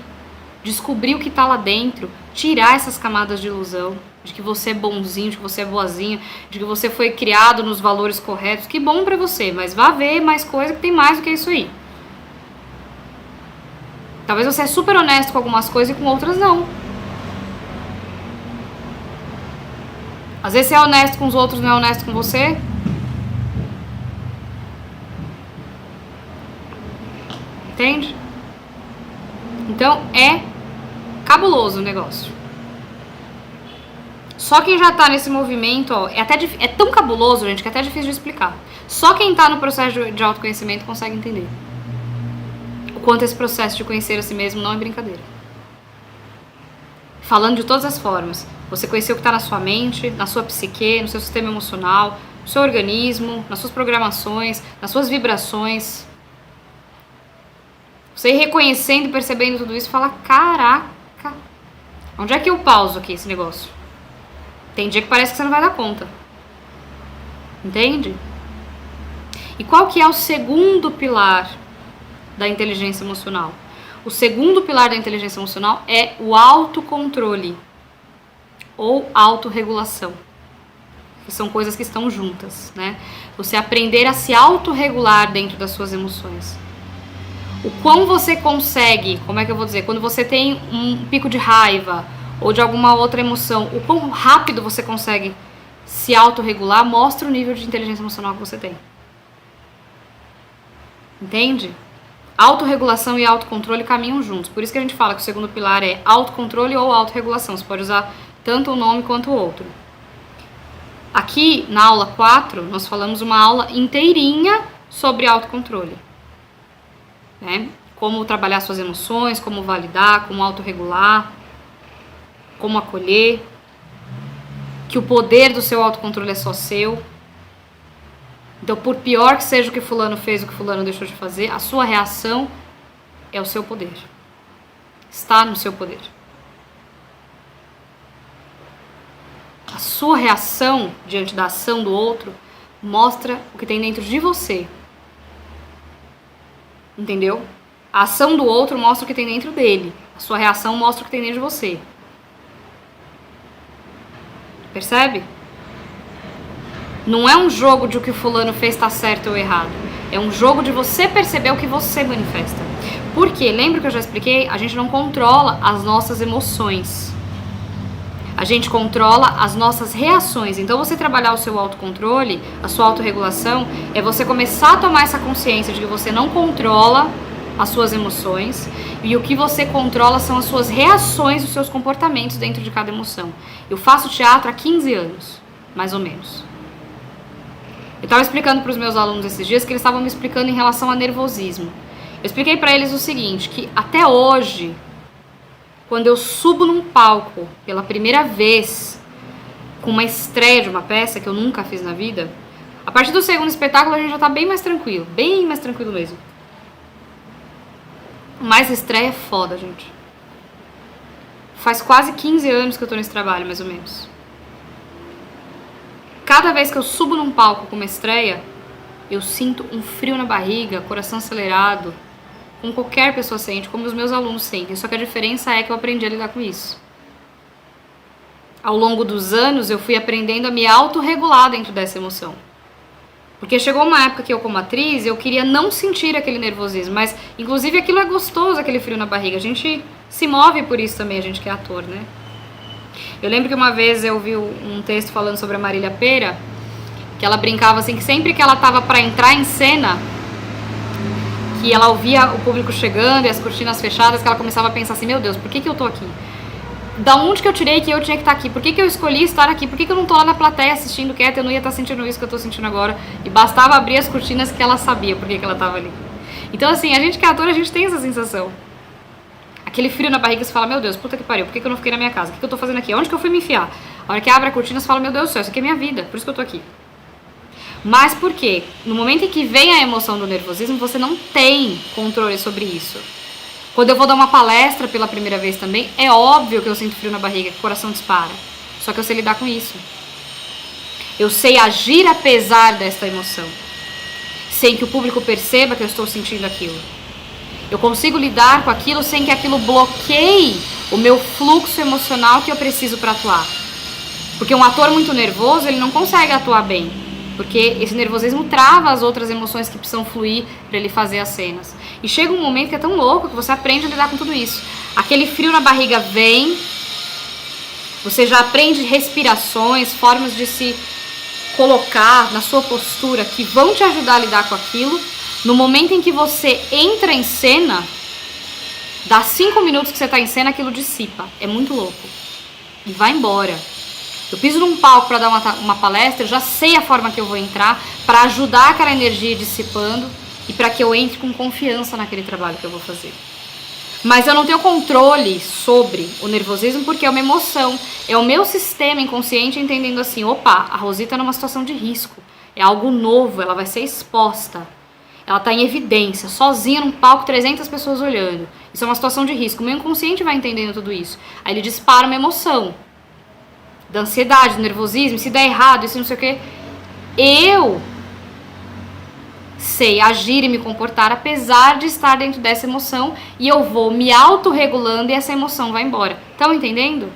o que tá lá dentro, tirar essas camadas de ilusão, de que você é bonzinho, de que você é boazinha, de que você foi criado nos valores corretos. Que bom pra você, mas vá ver mais coisa que tem mais do que isso aí. Talvez você é super honesto com algumas coisas e com outras não. Às vezes você é honesto com os outros, não é honesto com você. Entende? Então é cabuloso o negócio. Só quem já tá nesse movimento, ó, é tão cabuloso, gente, que é até difícil de explicar. Só quem tá no processo de autoconhecimento consegue entender o quanto esse processo de conhecer a si mesmo não é brincadeira. Falando de todas as formas. Você conhecer o que tá na sua mente, na sua psique, no seu sistema emocional, no seu organismo, nas suas programações, nas suas vibrações. Você ir reconhecendo e percebendo tudo isso e falar, caraca, onde é que eu pauso aqui esse negócio? Tem dia que parece que você não vai dar conta. Entende? E qual que é o segundo pilar da inteligência emocional? O segundo pilar da inteligência emocional é o autocontrole ou autorregulação, que são coisas que estão juntas, né? Você aprender a se autorregular dentro das suas emoções. O quão você consegue, como é que eu vou dizer, quando você tem um pico de raiva ou de alguma outra emoção, o quão rápido você consegue se autorregular mostra o nível de inteligência emocional que você tem. Entende? Autorregulação e autocontrole caminham juntos. Por isso que a gente fala que o segundo pilar é autocontrole ou autorregulação. Você pode usar tanto um nome quanto o outro. Aqui, na aula 4, nós falamos uma aula inteirinha sobre autocontrole. Né? Como trabalhar suas emoções, como validar, como autorregular, como acolher, que o poder do seu autocontrole é só seu. Então, por pior que seja o que fulano fez, o que fulano deixou de fazer, a sua reação é o seu poder. Está no seu poder. A sua reação diante da ação do outro mostra o que tem dentro de você. Entendeu? A ação do outro mostra o que tem dentro dele. A sua reação mostra o que tem dentro de você. Percebe? Não é um jogo de o que o fulano fez está certo ou errado. É um jogo de você perceber o que você manifesta. Porque, lembra que eu já expliquei? A gente não controla as nossas emoções. A gente controla as nossas reações. Então, você trabalhar o seu autocontrole, a sua autorregulação, é você começar a tomar essa consciência de que você não controla as suas emoções e o que você controla são as suas reações, os seus comportamentos dentro de cada emoção. Eu faço teatro há 15 anos, mais ou menos. Eu estava explicando para os meus alunos esses dias que eles estavam me explicando em relação a nervosismo. Eu expliquei para eles o seguinte, que até hoje, quando eu subo num palco pela primeira vez, com uma estreia de uma peça que eu nunca fiz na vida, a partir do segundo espetáculo a gente já tá bem mais tranquilo mesmo. Mas estreia é foda, gente. Faz quase 15 anos que eu tô nesse trabalho, mais ou menos. Cada vez que eu subo num palco com uma estreia, eu sinto um frio na barriga, coração acelerado, como qualquer pessoa sente, como os meus alunos sentem. Só que a diferença é que eu aprendi a lidar com isso. Ao longo dos anos, eu fui aprendendo a me autorregular dentro dessa emoção. Porque chegou uma época que eu, como atriz, eu queria não sentir aquele nervosismo, mas, inclusive, aquilo é gostoso, aquele frio na barriga. A gente se move por isso também, a gente que é ator, né? Eu lembro que uma vez eu vi um texto falando sobre a Marília Pêra, que ela brincava assim, que sempre que ela tava pra entrar em cena, que ela ouvia o público chegando e as cortinas fechadas, que ela começava a pensar assim, meu Deus, por que eu tô aqui? Da onde que eu tirei que eu tinha que estar aqui? Por que eu escolhi estar aqui? Por que eu não tô lá na plateia assistindo quieta? Eu não ia estar sentindo isso que eu tô sentindo agora. E bastava abrir as cortinas que ela sabia por que ela tava ali. Então assim, a gente que é ator, a gente tem essa sensação. Aquele frio na barriga, você fala, meu Deus, puta que pariu, por que eu não fiquei na minha casa? O que eu tô fazendo aqui? Onde que eu fui me enfiar? A hora que abre a cortina, você fala, meu Deus do céu, isso aqui é minha vida, por isso que eu tô aqui. Mas por quê? No momento em que vem a emoção do nervosismo, você não tem controle sobre isso. Quando eu vou dar uma palestra pela primeira vez também, é óbvio que eu sinto frio na barriga, que o coração dispara. Só que eu sei lidar com isso. Eu sei agir apesar desta emoção. Sem que o público perceba que eu estou sentindo aquilo. Eu consigo lidar com aquilo sem que aquilo bloqueie o meu fluxo emocional que eu preciso para atuar. Porque um ator muito nervoso, ele não consegue atuar bem. Porque esse nervosismo trava as outras emoções que precisam fluir para ele fazer as cenas. E chega um momento que é tão louco que você aprende a lidar com tudo isso. Aquele frio na barriga vem, Você já aprende respirações, formas de se colocar na sua postura que vão te ajudar a lidar com aquilo. No momento em que você entra em cena, dá 5 minutos que você está em cena, aquilo dissipa. É muito louco. E vai embora. Eu piso num palco para dar uma palestra, eu já sei a forma que eu vou entrar para ajudar aquela energia dissipando e para que eu entre com confiança naquele trabalho que eu vou fazer. Mas eu não tenho controle sobre o nervosismo porque é uma emoção. É o meu sistema inconsciente entendendo assim, opa, a Rosita está numa situação de risco. É algo novo, ela vai ser exposta. Ela está em evidência, sozinha num palco, 300 pessoas olhando. Isso é uma situação de risco. O meu inconsciente vai entendendo tudo isso. Aí ele dispara uma emoção. Da ansiedade, do nervosismo, se der errado, isso não sei o quê. Eu sei agir e me comportar apesar de estar dentro dessa emoção e eu vou me autorregulando e essa emoção vai embora. Estão entendendo?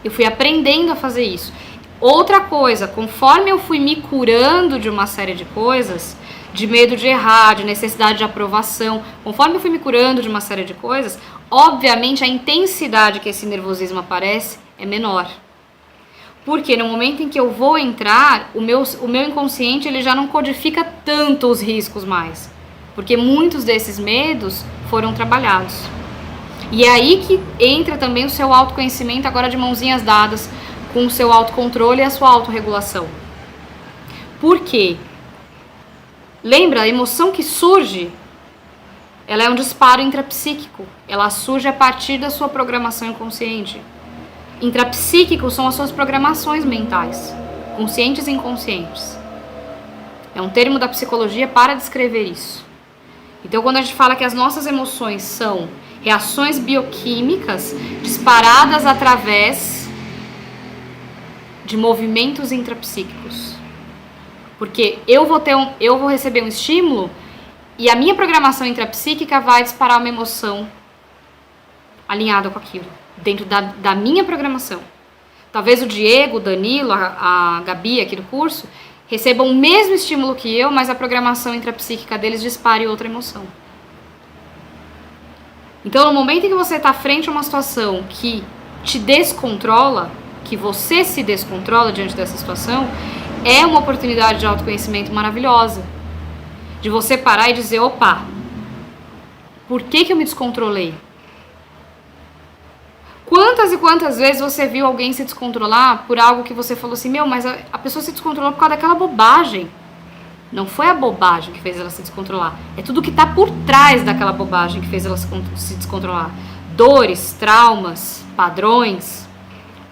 Eu fui aprendendo a fazer isso. Outra coisa, conforme eu fui me curando de uma série de coisas, de medo de errar, de necessidade de aprovação, conforme eu fui me curando de uma série de coisas, obviamente a intensidade que esse nervosismo aparece é menor. Porque no momento em que eu vou entrar, o meu inconsciente ele já não codifica tanto os riscos mais. Porque muitos desses medos foram trabalhados. E é aí que entra também o seu autoconhecimento agora de mãozinhas dadas com o seu autocontrole e a sua autorregulação. Por quê? Lembra, a emoção que surge, ela é um disparo intrapsíquico. Ela surge a partir da sua programação inconsciente. Intrapsíquico são as suas programações mentais, conscientes e inconscientes. É um termo da psicologia para descrever isso. Então, quando a gente fala que as nossas emoções são reações bioquímicas disparadas através de movimentos intrapsíquicos. Porque eu vou receber um estímulo e a minha programação intrapsíquica vai disparar uma emoção alinhada com aquilo. Dentro da minha programação. Talvez o Diego, o Danilo, a Gabi aqui do curso recebam o mesmo estímulo que eu, mas a programação intrapsíquica deles dispare outra emoção. Então, no momento em que você está frente a uma situação que te descontrola, que você se descontrola diante dessa situação, é uma oportunidade de autoconhecimento maravilhosa. De você parar e dizer, opa, por que eu me descontrolei? Quantas e quantas vezes você viu alguém se descontrolar por algo que você falou assim, mas a pessoa se descontrolou por causa daquela bobagem. Não foi a bobagem que fez ela se descontrolar. É tudo que está por trás daquela bobagem que fez ela se descontrolar. Dores, traumas, padrões,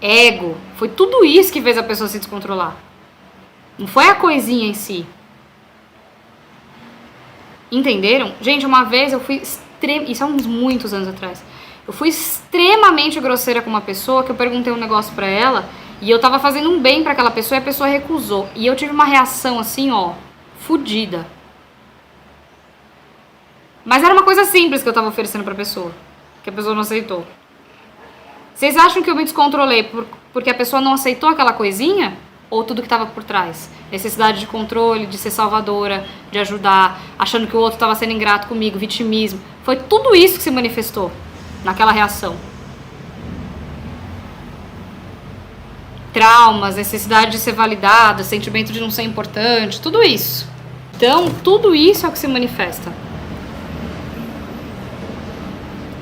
ego. Foi tudo isso que fez a pessoa se descontrolar. Não foi a coisinha em si. Entenderam? Gente, uma vez eu fui isso há uns muitos anos atrás. Eu fui extremamente grosseira com uma pessoa que eu perguntei um negócio pra ela e eu tava fazendo um bem pra aquela pessoa e a pessoa recusou. E eu tive uma reação assim, fudida. Mas era uma coisa simples que eu tava oferecendo pra pessoa, que a pessoa não aceitou. Vocês acham que eu me descontrolei porque a pessoa não aceitou aquela coisinha? Ou tudo que tava por trás? Necessidade de controle, de ser salvadora, de ajudar, achando que o outro tava sendo ingrato comigo, vitimismo. Foi tudo isso que se manifestou naquela reação. Traumas, necessidade de ser validada, sentimento de não ser importante, tudo isso. Então, tudo isso é o que se manifesta.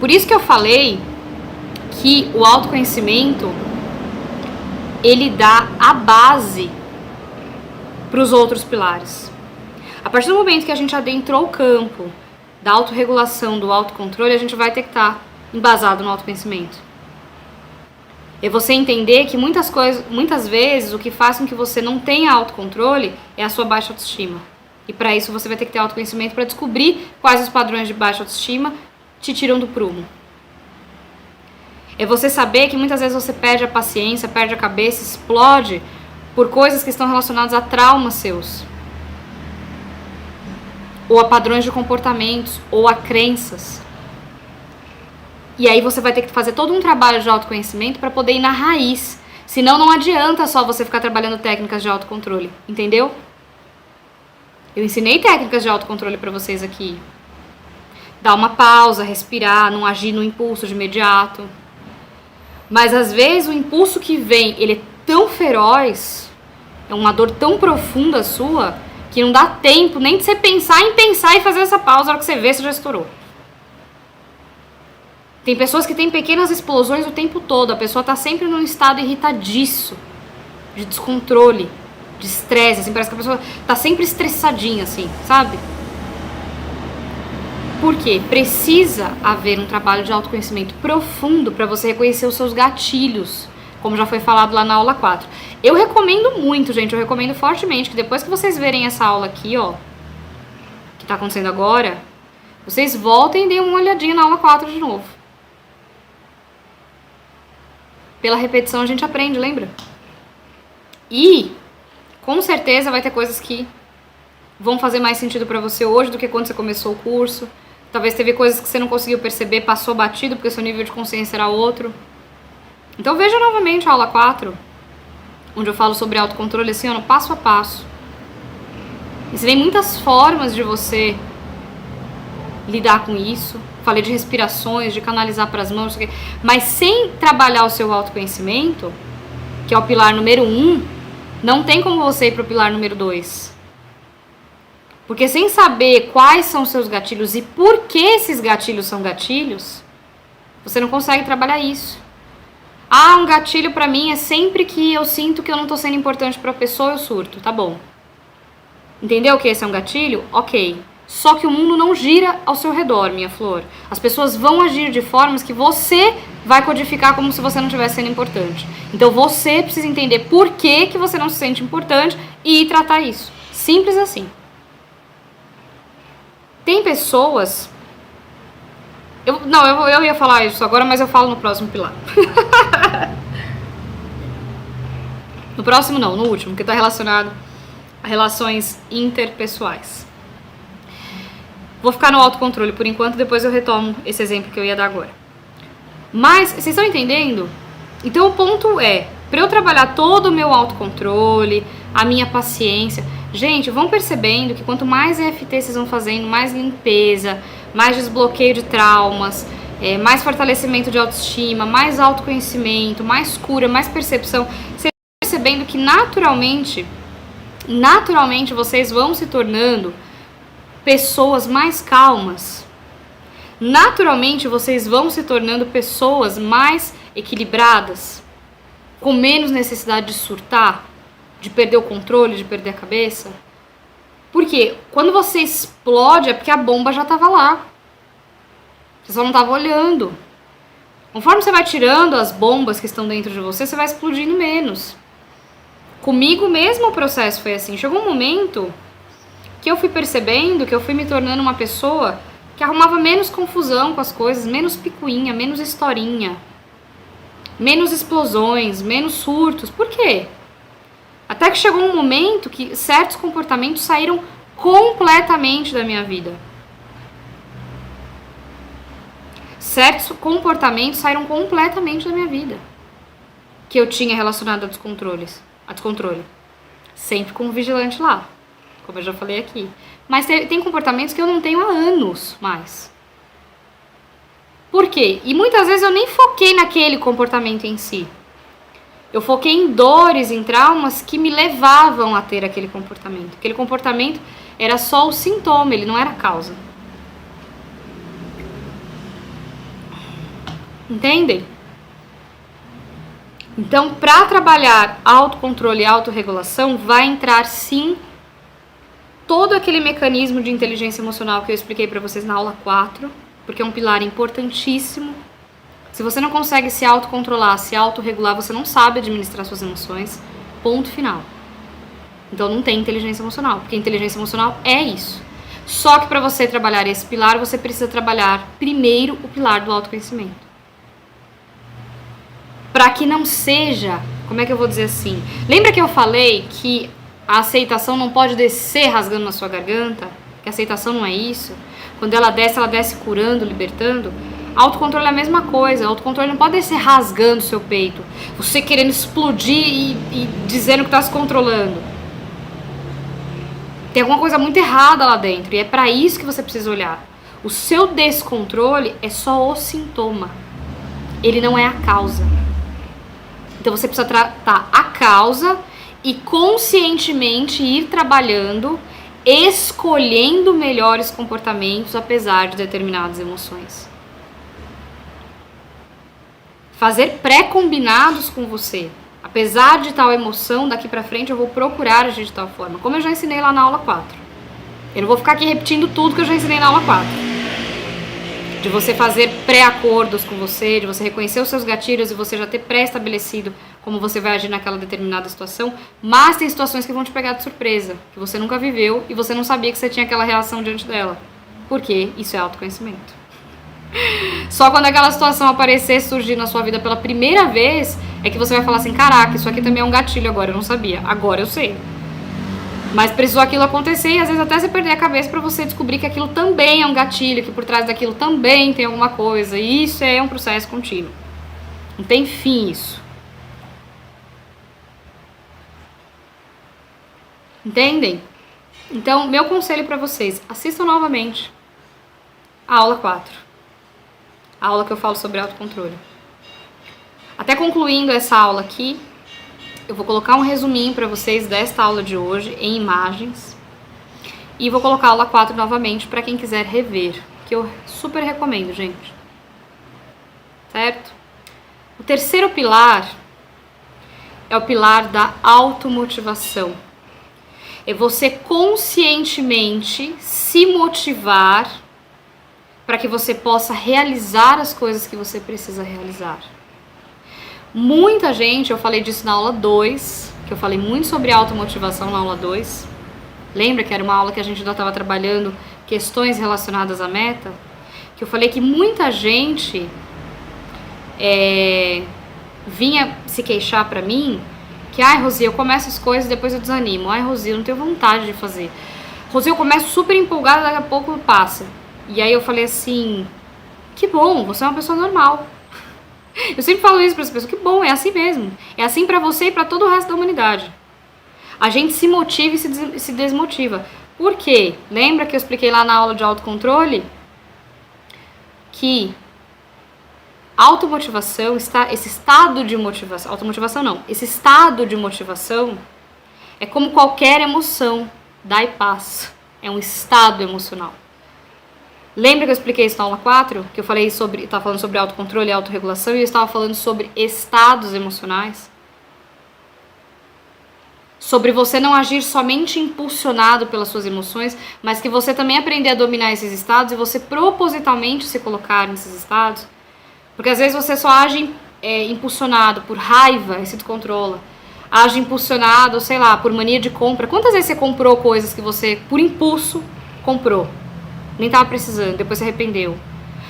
Por isso que eu falei que o autoconhecimento, ele dá a base para os outros pilares. A partir do momento que a gente adentrou o campo da autorregulação, do autocontrole, a gente vai ter que estar embasado no autoconhecimento. É você entender que muitas vezes o que faz com que você não tenha autocontrole é a sua baixa autoestima. E para isso você vai ter que ter autoconhecimento para descobrir quais os padrões de baixa autoestima te tiram do prumo. É você saber que muitas vezes você perde a paciência, perde a cabeça, explode por coisas que estão relacionadas a traumas seus. Ou a padrões de comportamentos, ou a crenças. E aí você vai ter que fazer todo um trabalho de autoconhecimento para poder ir na raiz. Senão não adianta só você ficar trabalhando técnicas de autocontrole, entendeu? Eu ensinei técnicas de autocontrole para vocês aqui. Dar uma pausa, respirar, não agir no impulso de imediato. Mas às vezes o impulso que vem, ele é tão feroz, é uma dor tão profunda sua, que não dá tempo nem de você pensar e fazer essa pausa. Na hora que você vê, você já estourou. Tem pessoas que têm pequenas explosões o tempo todo. A pessoa tá sempre num estado irritadiço, de descontrole, de estresse, assim, parece que a pessoa tá sempre estressadinha, assim, sabe? Por quê? Precisa haver um trabalho de autoconhecimento profundo para você reconhecer os seus gatilhos, como já foi falado lá na aula 4. Eu recomendo muito, gente, eu recomendo fortemente que depois que vocês verem essa aula aqui, ó, que tá acontecendo agora, vocês voltem e deem uma olhadinha na aula 4 de novo. Pela repetição a gente aprende, lembra? E, com certeza, vai ter coisas que vão fazer mais sentido pra você hoje do que quando você começou o curso. Talvez teve coisas que você não conseguiu perceber, passou batido porque seu nível de consciência era outro. Então veja novamente a aula 4, onde eu falo sobre autocontrole assim, ó, no passo a passo. Ensinei muitas formas de você lidar com isso. Falei de respirações, de canalizar para as mãos, mas sem trabalhar o seu autoconhecimento, que é o pilar número 1, não tem como você ir para o pilar número 2. Porque sem saber quais são os seus gatilhos e por que esses gatilhos são gatilhos, você não consegue trabalhar isso. Ah, um gatilho pra mim é sempre que eu sinto que eu não tô sendo importante pra pessoa, eu surto. Tá bom. Entendeu que esse é um gatilho? Ok. Só que o mundo não gira ao seu redor, minha flor. As pessoas vão agir de formas que você vai codificar como se você não estivesse sendo importante. Então você precisa entender por que você não se sente importante e tratar isso. Simples assim. Tem pessoas... Eu ia falar isso agora, mas eu falo no próximo pilar. No próximo não, no último, que está relacionado a relações interpessoais. Vou ficar no autocontrole por enquanto, depois eu retomo esse exemplo que eu ia dar agora. Mas, vocês estão entendendo? Então o ponto é, para eu trabalhar todo o meu autocontrole, a minha paciência... Gente, vão percebendo que quanto mais EFT vocês vão fazendo, mais limpeza, mais desbloqueio de traumas, mais fortalecimento de autoestima, mais autoconhecimento, mais cura, mais percepção. Vocês vão percebendo que naturalmente vocês vão se tornando pessoas mais calmas. Naturalmente vocês vão se tornando pessoas mais equilibradas, com menos necessidade de surtar, de perder o controle, de perder a cabeça. Porque quando você explode é porque a bomba já estava lá. Você só não estava olhando. Conforme você vai tirando as bombas que estão dentro de você, você vai explodindo menos. Comigo mesmo o processo foi assim. Chegou um momento que eu fui percebendo que eu fui me tornando uma pessoa que arrumava menos confusão com as coisas, menos picuinha, menos historinha, menos explosões, menos surtos. Por quê? Até que chegou um momento que certos comportamentos saíram completamente da minha vida. Certos comportamentos saíram completamente da minha vida. Que eu tinha relacionado a descontrole. Sempre com o vigilante lá, como eu já falei aqui. Mas tem comportamentos que eu não tenho há anos mais. Por quê? E muitas vezes eu nem foquei naquele comportamento em si. Eu foquei em dores, em traumas que me levavam a ter aquele comportamento. Aquele comportamento era só o sintoma, ele não era a causa. Entendem? Então, para trabalhar autocontrole e autorregulação, vai entrar sim todo aquele mecanismo de inteligência emocional que eu expliquei para vocês na aula 4, porque é um pilar importantíssimo. Se você não consegue se autocontrolar, se autorregular, você não sabe administrar suas emoções, ponto final. Então não tem inteligência emocional, porque inteligência emocional é isso. Só que para você trabalhar esse pilar, você precisa trabalhar primeiro o pilar do autoconhecimento. Para que não seja, como é que eu vou dizer assim? Lembra que eu falei que a aceitação não pode descer rasgando na sua garganta? Que a aceitação não é isso? Quando ela desce curando, libertando. Autocontrole é a mesma coisa. Autocontrole não pode descer rasgando o seu peito. Você querendo explodir e dizendo que está se controlando. Tem alguma coisa muito errada lá dentro. E é para isso que você precisa olhar. O seu descontrole é só o sintoma. Ele não é a causa. Então você precisa tratar a causa e conscientemente ir trabalhando, escolhendo melhores comportamentos apesar de determinadas emoções. Fazer pré-combinados com você. Apesar de tal emoção, daqui pra frente eu vou procurar agir de tal forma. Como eu já ensinei lá na aula 4. Eu não vou ficar aqui repetindo tudo que eu já ensinei na aula 4. De você fazer pré-acordos com você, de você reconhecer os seus gatilhos e você já ter pré-estabelecido como você vai agir naquela determinada situação. Mas tem situações que vão te pegar de surpresa, que você nunca viveu e você não sabia que você tinha aquela reação diante dela. Por quê? Isso é autoconhecimento. Só quando aquela situação aparecer, surgir na sua vida pela primeira vez, é que você vai falar assim, caraca, isso aqui também é um gatilho agora, eu não sabia, agora eu sei. Mas precisou aquilo acontecer e às vezes até você perder a cabeça pra você descobrir que aquilo também é um gatilho, que por trás daquilo também tem alguma coisa, e isso é um processo contínuo. Não tem fim isso. Entendem? Então, meu conselho pra vocês, assistam novamente a aula 4. A aula que eu falo sobre autocontrole. Até concluindo essa aula aqui, eu vou colocar um resuminho para vocês desta aula de hoje em imagens. E vou colocar a aula 4 novamente para quem quiser rever, que eu super recomendo, gente. Certo? O terceiro pilar é o pilar da automotivação. É você conscientemente se motivar para que você possa realizar as coisas que você precisa realizar. Muita gente, eu falei disso na aula 2, que eu falei muito sobre automotivação na aula 2. Lembra que era uma aula que a gente ainda estava trabalhando questões relacionadas à meta? Que eu falei que muita gente vinha se queixar para mim que, ai, Rosi, eu começo as coisas e depois eu desanimo. Ai, Rosi, eu não tenho vontade de fazer. Rosi, eu começo super empolgada, daqui a pouco passa. E aí eu falei assim, que bom, você é uma pessoa normal. Eu sempre falo isso para as pessoas, que bom, é assim mesmo. É assim para você e para todo o resto da humanidade. A gente se motiva e se desmotiva. Por quê? Lembra que eu expliquei lá na aula de autocontrole? Que automotivação, esse estado de motivação, automotivação não, esse estado de motivação é como qualquer emoção, dá e passa. É um estado emocional. Lembra que eu expliquei isso na aula 4? Que eu falei sobre, estava falando sobre autocontrole e autorregulação e eu estava falando sobre estados emocionais? Sobre você não agir somente impulsionado pelas suas emoções, mas que você também aprender a dominar esses estados e você propositalmente se colocar nesses estados. Porque às vezes você só age impulsionado por raiva e se descontrola. Age impulsionado, sei lá, por mania de compra. Quantas vezes você comprou coisas que você, por impulso, comprou? Nem estava precisando, depois se arrependeu.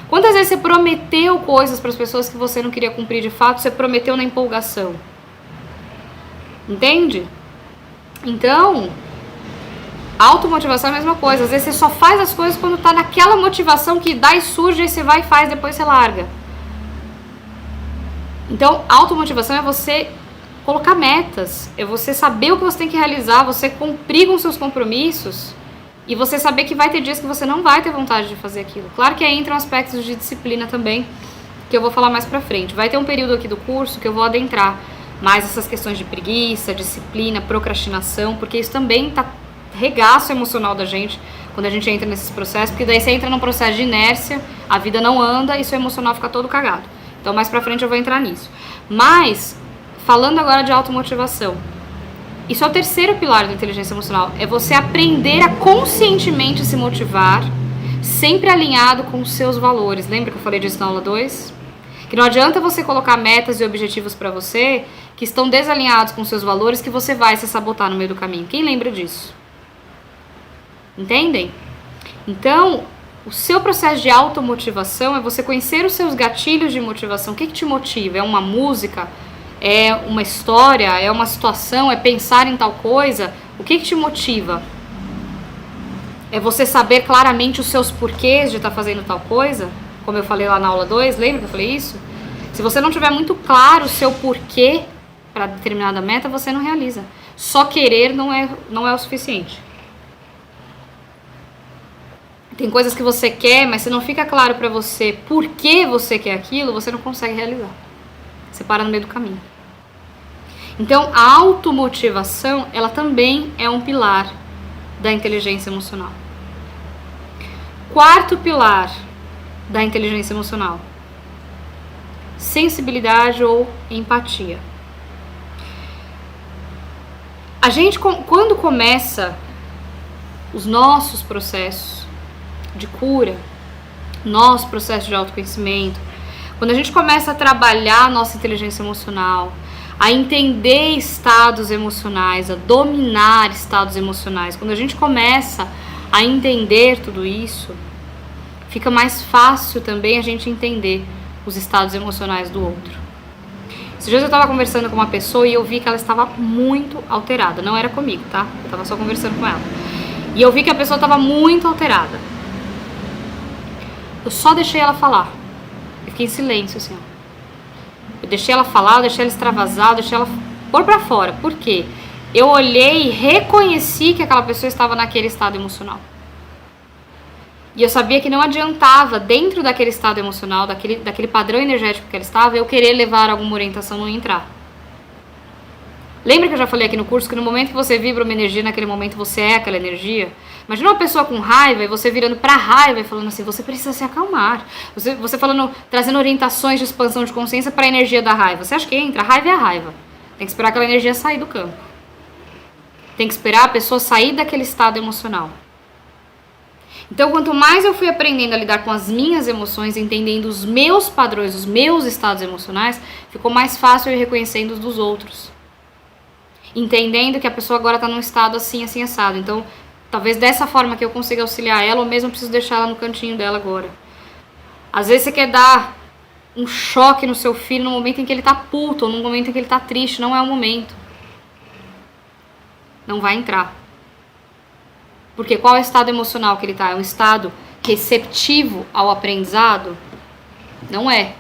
Quantas vezes você prometeu coisas para as pessoas que você não queria cumprir de fato, você prometeu na empolgação? Entende? Então, automotivação é a mesma coisa. Às vezes você só faz as coisas quando tá naquela motivação que dá e surge, aí você vai e faz, depois você larga. Então, automotivação é você colocar metas, é você saber o que você tem que realizar, você cumprir com seus compromissos e você saber que vai ter dias que você não vai ter vontade de fazer aquilo. Claro que aí entram aspectos de disciplina também, que eu vou falar mais pra frente. Vai ter um período aqui do curso que eu vou adentrar mais essas questões de preguiça, disciplina, procrastinação, porque isso também tá regaço emocional da gente quando a gente entra nesses processos, porque daí você entra num processo de inércia, a vida não anda e seu emocional fica todo cagado. Então mais pra frente eu vou entrar nisso. Mas, falando agora de automotivação, isso é o terceiro pilar da inteligência emocional, é você aprender a conscientemente se motivar, sempre alinhado com os seus valores. Lembra que eu falei disso na aula 2? Que não adianta você colocar metas e objetivos pra você que estão desalinhados com seus valores, que você vai se sabotar no meio do caminho. Quem lembra disso? Entendem? Então, o seu processo de automotivação é você conhecer os seus gatilhos de motivação. O que te motiva? É uma música? É uma história? É uma situação? É pensar em tal coisa? O que te motiva? É você saber claramente os seus porquês de estar fazendo tal coisa? Como eu falei lá na aula 2, lembra que eu falei isso? Se você não tiver muito claro o seu porquê para determinada meta, você não realiza. Só querer não é o suficiente. Tem coisas que você quer, mas se não fica claro para você por que você quer aquilo, você não consegue realizar. Você para no meio do caminho. Então, a automotivação, ela também é um pilar da inteligência emocional. Quarto pilar da inteligência emocional: sensibilidade ou empatia. A gente, quando começa os nossos processos de cura, nosso processo de autoconhecimento, quando a gente começa a trabalhar a nossa inteligência emocional, a entender estados emocionais, a dominar estados emocionais, quando a gente começa a entender tudo isso, fica mais fácil também a gente entender os estados emocionais do outro. Esses dias eu estava conversando com uma pessoa e eu vi que ela estava muito alterada. Não era comigo, tá? Eu estava só conversando com ela. E eu vi que a pessoa estava muito alterada. Eu só deixei ela falar. Eu fiquei em silêncio, assim, ó. Eu deixei ela falar, eu deixei ela extravasar, eu deixei ela pôr pra fora. Por quê? Eu olhei e reconheci que aquela pessoa estava naquele estado emocional. E eu sabia que não adiantava, dentro daquele estado emocional, daquele padrão energético que ela estava, eu querer levar alguma orientação, não entrar. Lembra que eu já falei aqui no curso que no momento que você vibra uma energia, naquele momento você é aquela energia? Imagina uma pessoa com raiva e você virando pra raiva e falando assim, você precisa se acalmar. Você falando, trazendo orientações de expansão de consciência para a energia da raiva. Você acha que entra? A raiva é a raiva. Tem que esperar aquela energia sair do campo. Tem que esperar a pessoa sair daquele estado emocional. Então, quanto mais eu fui aprendendo a lidar com as minhas emoções, entendendo os meus padrões, os meus estados emocionais, ficou mais fácil eu ir reconhecendo os dos outros. Entendendo que a pessoa agora está num estado assim, assim, assado. Então, talvez dessa forma que eu consiga auxiliar ela, ou mesmo eu preciso deixar ela no cantinho dela agora. Às vezes você quer dar um choque no seu filho no momento em que ele está puto, ou no momento em que ele está triste. Não é o momento. Não vai entrar. Porque qual é o estado emocional que ele está? É um estado receptivo ao aprendizado? Não é.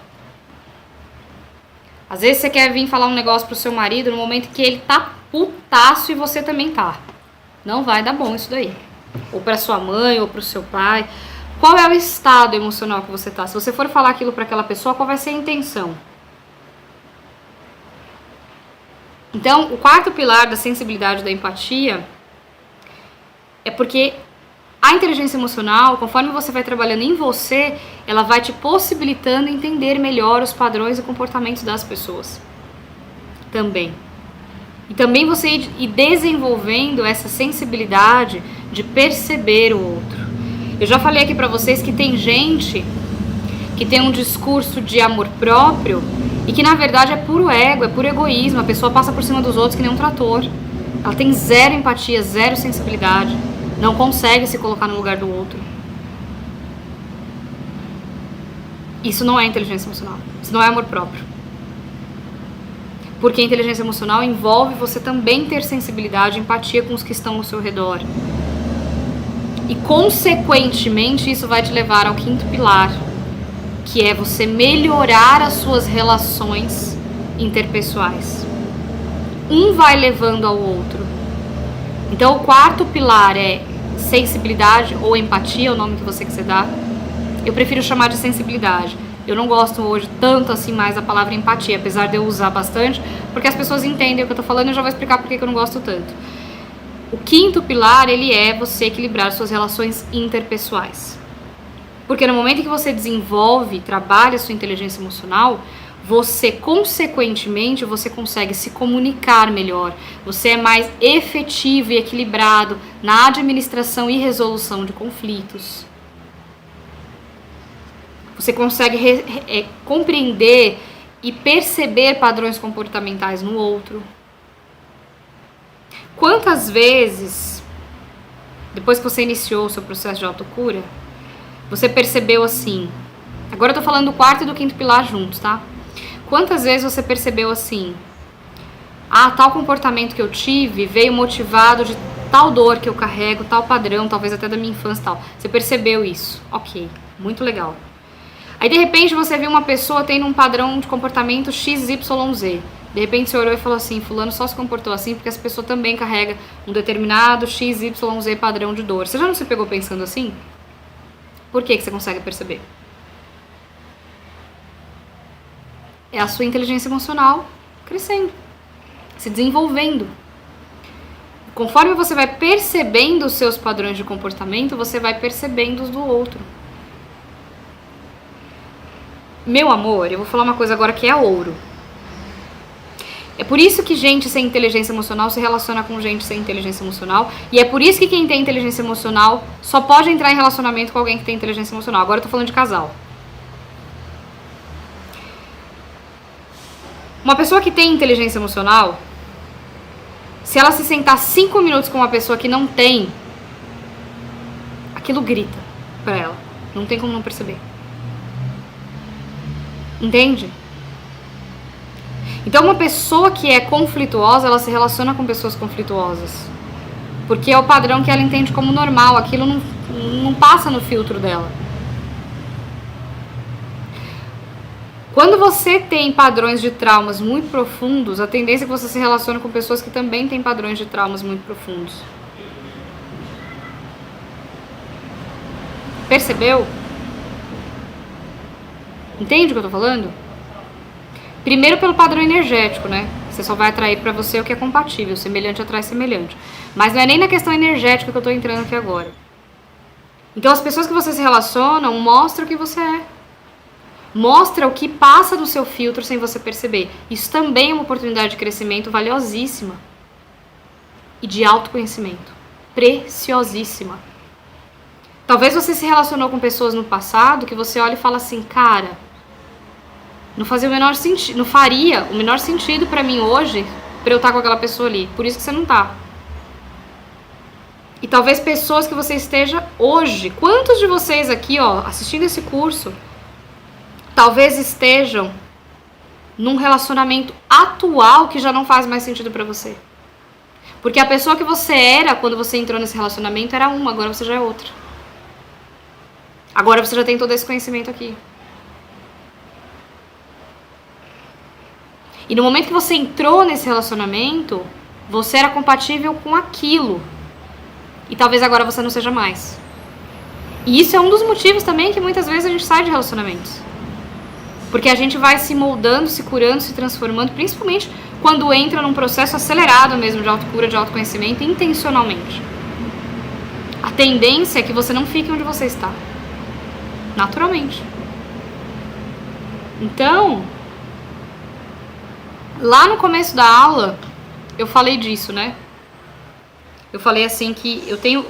Às vezes você quer vir falar um negócio pro seu marido no momento que ele tá putaço e você também tá. Não vai dar bom isso daí. Ou pra sua mãe, ou pro seu pai. Qual é o estado emocional que você tá? Se você for falar aquilo pra aquela pessoa, qual vai ser a intenção? Então, o quarto pilar da sensibilidade e da empatia é porque a inteligência emocional, conforme você vai trabalhando em você, ela vai te possibilitando entender melhor os padrões e comportamentos das pessoas. Também. E também você ir desenvolvendo essa sensibilidade de perceber o outro. Eu já falei aqui pra vocês que tem gente que tem um discurso de amor próprio e que na verdade é puro ego, é puro egoísmo. A pessoa passa por cima dos outros que nem um trator. Ela tem zero empatia, zero sensibilidade. Não consegue se colocar no lugar do outro. Isso não é inteligência emocional. Isso não é amor próprio. Porque a inteligência emocional envolve você também ter sensibilidade e empatia com os que estão ao seu redor. E, consequentemente, isso vai te levar ao quinto pilar, que é você melhorar as suas relações interpessoais. Um vai levando ao outro. Então, o quarto pilar é sensibilidade ou empatia, o nome que você quiser dar. Eu prefiro chamar de sensibilidade. Eu não gosto hoje tanto assim mais da palavra empatia, apesar de eu usar bastante, porque as pessoas entendem o que eu tô falando e eu já vou explicar por que eu não gosto tanto. O quinto pilar, ele é você equilibrar suas relações interpessoais. Porque no momento que você desenvolve, trabalha a sua inteligência emocional, você, consequentemente, você consegue se comunicar melhor. Você é mais efetivo e equilibrado na administração e resolução de conflitos. Você consegue compreender e perceber padrões comportamentais no outro. Quantas vezes, depois que você iniciou o seu processo de autocura, você percebeu assim... Agora eu tô falando do quarto e do quinto pilar juntos, tá? Quantas vezes você percebeu assim, tal comportamento que eu tive veio motivado de tal dor que eu carrego, tal padrão, talvez até da minha infância e tal. Você percebeu isso. Ok, muito legal. Aí de repente você viu uma pessoa tendo um padrão de comportamento XYZ. De repente você olhou e falou assim, fulano só se comportou assim porque essa pessoa também carrega um determinado XYZ padrão de dor. Você já não se pegou pensando assim? Por que você consegue perceber? É a sua inteligência emocional crescendo. se desenvolvendo. Conforme você vai percebendo os seus padrões de comportamento, você vai percebendo os do outro. Meu amor, eu vou falar uma coisa agora que é ouro. É por isso que gente sem inteligência emocional se relaciona com gente sem inteligência emocional. E é por isso que quem tem inteligência emocional só pode entrar em relacionamento com alguém que tem inteligência emocional. Agora eu tô falando de casal. Uma pessoa que tem inteligência emocional, se ela se sentar 5 minutos com uma pessoa que não tem, aquilo grita pra ela. Não tem como não perceber. Entende? Então uma pessoa que é conflituosa, ela se relaciona com pessoas conflituosas. Porque é o padrão que ela entende como normal. Aquilo não passa no filtro dela. Quando você tem padrões de traumas muito profundos, a tendência é que você se relacione com pessoas que também têm padrões de traumas muito profundos. Percebeu? Entende o que eu tô falando? Primeiro pelo padrão energético, né? Você só vai atrair pra você o que é compatível, semelhante atrai semelhante. Mas não é nem na questão energética que eu tô entrando aqui agora. Então as pessoas que você se relacionam mostram o que você é. Mostra o que passa no seu filtro sem você perceber. Isso também é uma oportunidade de crescimento valiosíssima. E de autoconhecimento. Preciosíssima. Talvez você se relacionou com pessoas no passado que você olha e fala assim, cara, não fazia o menor sentido, não faria o menor sentido pra mim hoje pra eu estar com aquela pessoa ali. Por isso que você não tá. E talvez pessoas que você esteja hoje. Quantos de vocês aqui, ó, assistindo esse curso, talvez estejam num relacionamento atual que já não faz mais sentido pra você? Porque a pessoa que você era quando você entrou nesse relacionamento era uma, agora você já é outra. Agora você já tem todo esse conhecimento aqui. E no momento que você entrou nesse relacionamento, você era compatível com aquilo. E talvez agora você não seja mais. E isso é um dos motivos também que muitas vezes a gente sai de relacionamentos. Porque a gente vai se moldando, se curando, se transformando, principalmente quando entra num processo acelerado mesmo de autocura, de autoconhecimento, intencionalmente. A tendência é que você não fique onde você está. Naturalmente. Então, lá no começo da aula, eu falei disso, né? Eu falei assim que eu tenho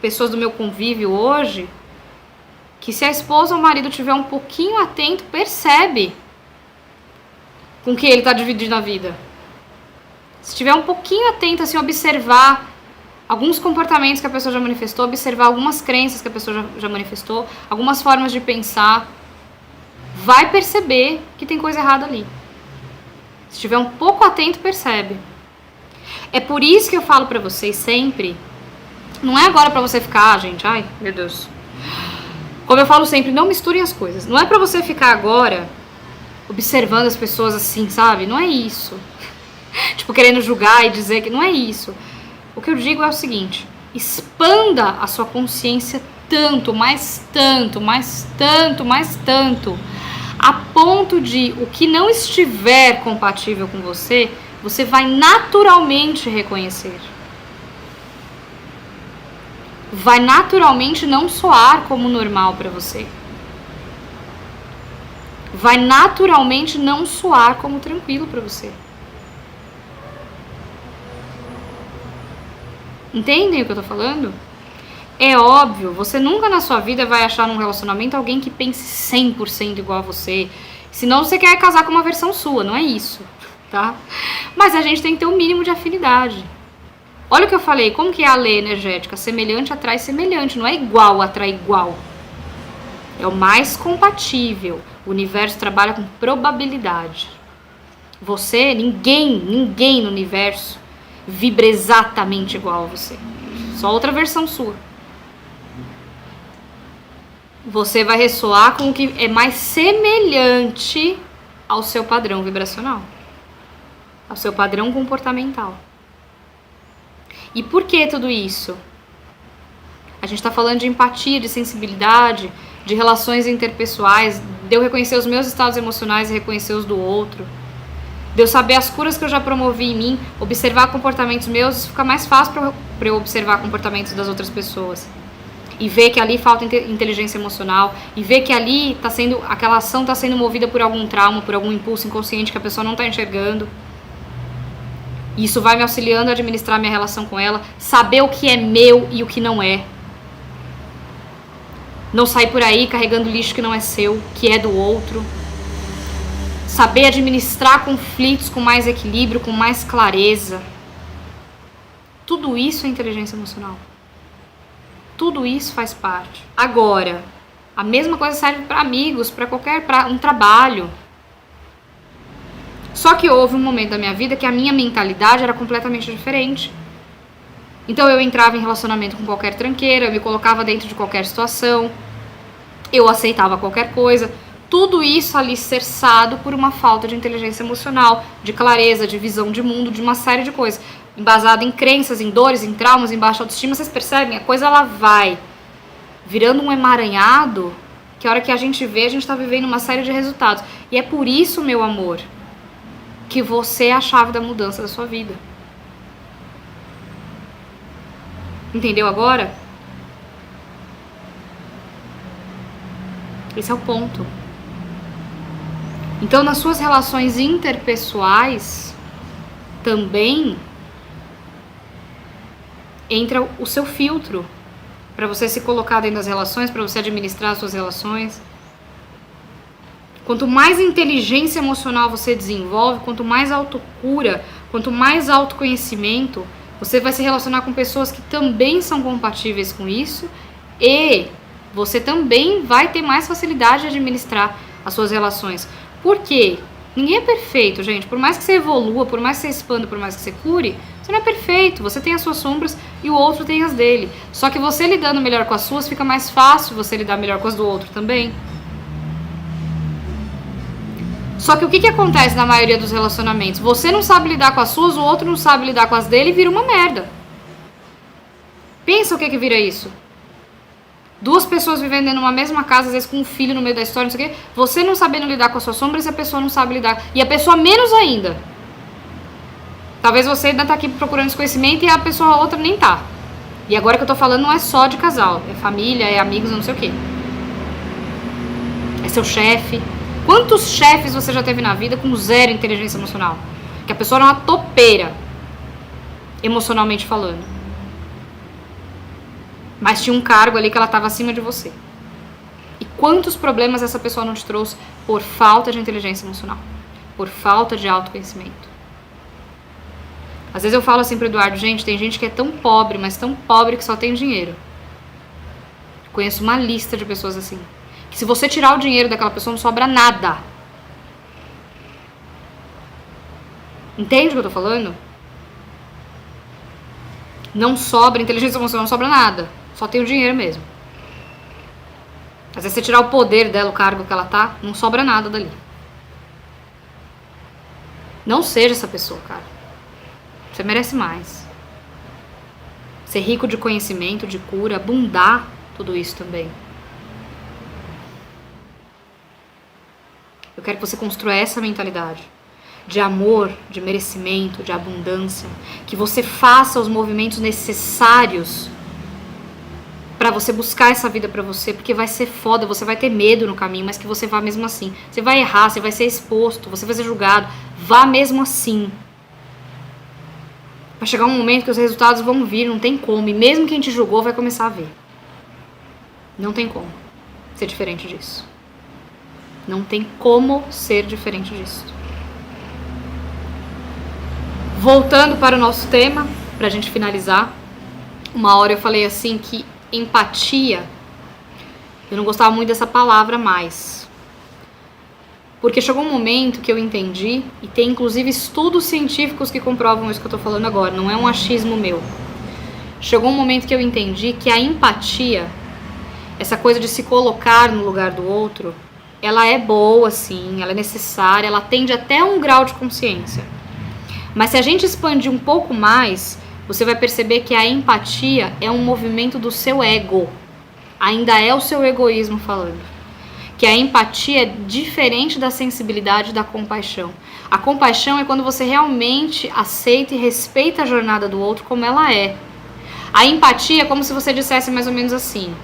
pessoas do meu convívio hoje que se a esposa ou o marido estiver um pouquinho atento, percebe com que ele está dividindo a vida. Se estiver um pouquinho atento, assim, observar alguns comportamentos que a pessoa já manifestou, observar algumas crenças que a pessoa já manifestou, algumas formas de pensar, vai perceber que tem coisa errada ali. Se estiver um pouco atento, percebe. É por isso que eu falo pra vocês sempre, não é agora pra você ficar, gente, ai, meu Deus. Como eu falo sempre, não misturem as coisas. Não é pra você ficar agora observando as pessoas assim, sabe? Não é isso. Tipo, querendo julgar e dizer que não é isso. O que eu digo é o seguinte, expanda a sua consciência tanto, mais tanto, mais tanto, mais tanto, a ponto de o que não estiver compatível com você, você vai naturalmente reconhecer. Vai naturalmente não soar como normal para você. Vai naturalmente não soar como tranquilo para você. Entendem o que eu tô falando? É óbvio, você nunca na sua vida vai achar num relacionamento alguém que pense 100% igual a você. Senão você quer casar com uma versão sua, não é isso, tá? Mas a gente tem que ter um mínimo de afinidade. Olha o que eu falei, como que é a lei energética? Semelhante atrai semelhante, não é igual atrai igual. É o mais compatível. O universo trabalha com probabilidade. Você, ninguém no universo vibra exatamente igual a você. Só outra versão sua. Você vai ressoar com o que é mais semelhante ao seu padrão vibracional, ao seu padrão comportamental. E por que tudo isso? A gente está falando de empatia, de sensibilidade, de relações interpessoais, de eu reconhecer os meus estados emocionais e reconhecer os do outro. de eu saber as curas que eu já promovi em mim, observar comportamentos meus, isso fica mais fácil para eu observar comportamentos das outras pessoas. E ver que ali falta inteligência emocional, e ver que ali aquela ação está sendo movida por algum trauma, por algum impulso inconsciente que a pessoa não está enxergando. E isso vai me auxiliando a administrar minha relação com ela, saber o que é meu e o que não é. Não sair por aí carregando lixo que não é seu, que é do outro. Saber administrar conflitos com mais equilíbrio, com mais clareza. Tudo isso é inteligência emocional. Tudo isso faz parte. Agora, a mesma coisa serve para amigos, para um trabalho. Só que houve um momento da minha vida que a minha mentalidade era completamente diferente. Então eu entrava em relacionamento com qualquer tranqueira, eu me colocava dentro de qualquer situação, eu aceitava qualquer coisa. Tudo isso alicerçado por uma falta de inteligência emocional, de clareza, de visão de mundo, de uma série de coisas. Embasado em crenças, em dores, em traumas, em baixa autoestima, vocês percebem? A coisa ela vai virando um emaranhado que a hora que a gente vê, a gente está vivendo uma série de resultados. E é por isso, meu amor, que você é a chave da mudança da sua vida. Entendeu agora? Esse é o ponto. Então, nas suas relações interpessoais, também entra o seu filtro para você se colocar dentro das relações, para você administrar as suas relações. Quanto mais inteligência emocional você desenvolve, quanto mais autocura, quanto mais autoconhecimento, você vai se relacionar com pessoas que também são compatíveis com isso e você também vai ter mais facilidade de administrar as suas relações. Por quê? Ninguém é perfeito, gente. Por mais que você evolua, por mais que você expanda, por mais que você cure, você não é perfeito. Você tem as suas sombras e o outro tem as dele. Só que você lidando melhor com as suas, fica mais fácil você lidar melhor com as do outro também. Só que o que acontece na maioria dos relacionamentos? Você não sabe lidar com as suas, o outro não sabe lidar com as dele e vira uma merda. Pensa o que vira isso. Duas pessoas vivendo numa mesma casa, às vezes com um filho no meio da história, não sei o quê. Você não sabendo lidar com as suas sombras e a pessoa não sabe lidar. E a pessoa menos ainda. Talvez você ainda tá aqui procurando esse conhecimento e a pessoa a outra nem tá. E agora que eu tô falando não é só de casal. É família, é amigos, não sei o quê. É seu chefe. Quantos chefes você já teve na vida com zero inteligência emocional? Que a pessoa era uma topeira, emocionalmente falando. Mas tinha um cargo ali que ela estava acima de você. E quantos problemas essa pessoa não te trouxe por falta de inteligência emocional? Por falta de autoconhecimento. Às vezes eu falo assim pro Eduardo, gente, tem gente que é tão pobre, mas tão pobre que só tem dinheiro. Eu conheço uma lista de pessoas assim. Que se você tirar o dinheiro daquela pessoa não sobra nada. Entende o que eu tô falando? Não sobra inteligência emocional, não sobra nada. Só tem o dinheiro mesmo. Às vezes você tirar o poder dela, o cargo que ela tá, não sobra nada dali. Não seja essa pessoa, cara. Você merece mais. Ser rico de conhecimento, de cura, abundar tudo isso também. Eu quero que você construa essa mentalidade de amor, de merecimento, de abundância, que você faça os movimentos necessários para você buscar essa vida para você, porque vai ser foda, você vai ter medo no caminho, mas que você vá mesmo assim. Você vai errar, você vai ser exposto, você vai ser julgado, vá mesmo assim. Vai chegar um momento que os resultados vão vir, não tem como, e mesmo quem te julgou vai começar a ver. Não tem como ser diferente disso. Não tem como ser diferente disso. Voltando para o nosso tema, para a gente finalizar. Uma hora eu falei assim que empatia, eu não gostava muito dessa palavra mais. Porque chegou um momento que eu entendi, e tem inclusive estudos científicos que comprovam isso que eu tô falando agora, não é um achismo meu. Chegou um momento que eu entendi que a empatia, essa coisa de se colocar no lugar do outro, ela é boa sim, ela é necessária, ela atende até um grau de consciência. Mas se a gente expandir um pouco mais, você vai perceber que a empatia é um movimento do seu ego. Ainda é o seu egoísmo falando. que a empatia é diferente da sensibilidade e da compaixão. A compaixão é quando você realmente aceita e respeita a jornada do outro como ela é. A empatia é como se você dissesse mais ou menos assim: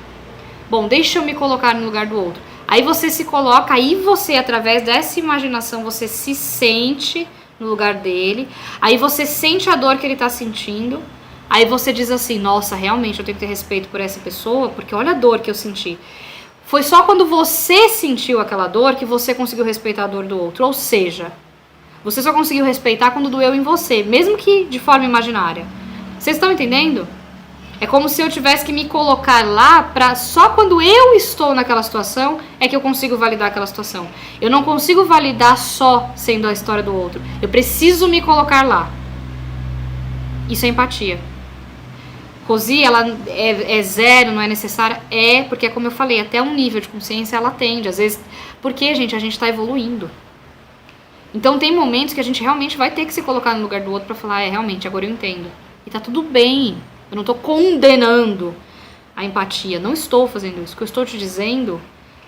bom, deixa eu me colocar no lugar do outro. Aí você se coloca, aí você, através dessa imaginação, você se sente no lugar dele, aí você sente a dor que ele tá sentindo, aí você diz assim: nossa, realmente eu tenho que ter respeito por essa pessoa, porque olha a dor que eu senti. Foi só quando você sentiu aquela dor que você conseguiu respeitar a dor do outro. Ou seja, você só conseguiu respeitar quando doeu em você, mesmo que de forma imaginária. Vocês estão entendendo? É como se eu tivesse que me colocar lá pra só quando eu estou naquela situação é que eu consigo validar aquela situação. Eu não consigo validar só sendo a história do outro. Eu preciso me colocar lá. Isso é empatia. Rosi, ela é zero, não é necessária? É, porque é como eu falei, até um nível de consciência ela atende. Às vezes, porque, gente, a gente tá evoluindo. Então tem momentos que a gente realmente vai ter que se colocar no lugar do outro pra falar: realmente, agora eu entendo. E tá tudo bem. Eu não tô condenando a empatia. Não estou fazendo isso. O que eu estou te dizendo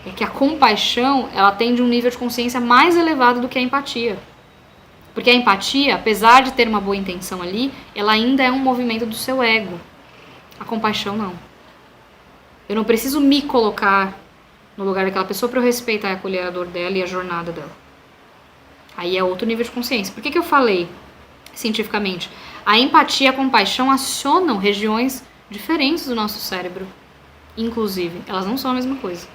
é que a compaixão, ela atende um nível de consciência mais elevado do que a empatia. Porque a empatia, apesar de ter uma boa intenção ali, ela ainda é um movimento do seu ego. A compaixão não. Eu não preciso me colocar no lugar daquela pessoa para eu respeitar e acolher a dor dela e a jornada dela. Aí é outro nível de consciência. Por que eu falei cientificamente? A empatia e a compaixão acionam regiões diferentes do nosso cérebro. Inclusive, elas não são a mesma coisa.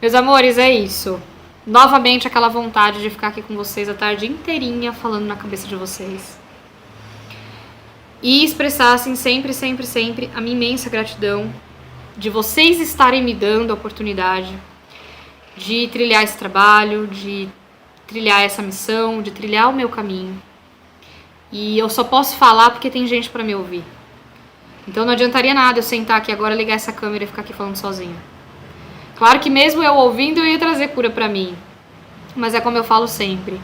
Meus amores, é isso. Novamente aquela vontade de ficar aqui com vocês a tarde inteirinha falando na cabeça de vocês. E expressassem sempre, sempre, sempre a minha imensa gratidão de vocês estarem me dando a oportunidade de trilhar esse trabalho, de trilhar essa missão, de trilhar o meu caminho. E eu só posso falar porque tem gente pra me ouvir. Então não adiantaria nada eu sentar aqui agora, ligar essa câmera e ficar aqui falando sozinha. Claro que mesmo eu ouvindo eu ia trazer cura pra mim. Mas é como eu falo sempre.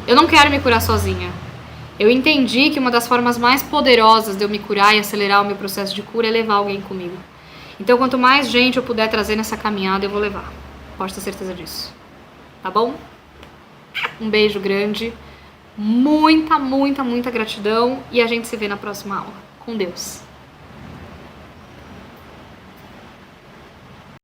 Eu não quero me curar sozinha. Eu entendi que uma das formas mais poderosas de eu me curar e acelerar o meu processo de cura é levar alguém comigo. Então quanto mais gente eu puder trazer nessa caminhada, eu vou levar. Pode ter certeza disso. Tá bom? Um beijo grande. Muita, muita, muita gratidão. E a gente se vê na próxima aula. Com Deus.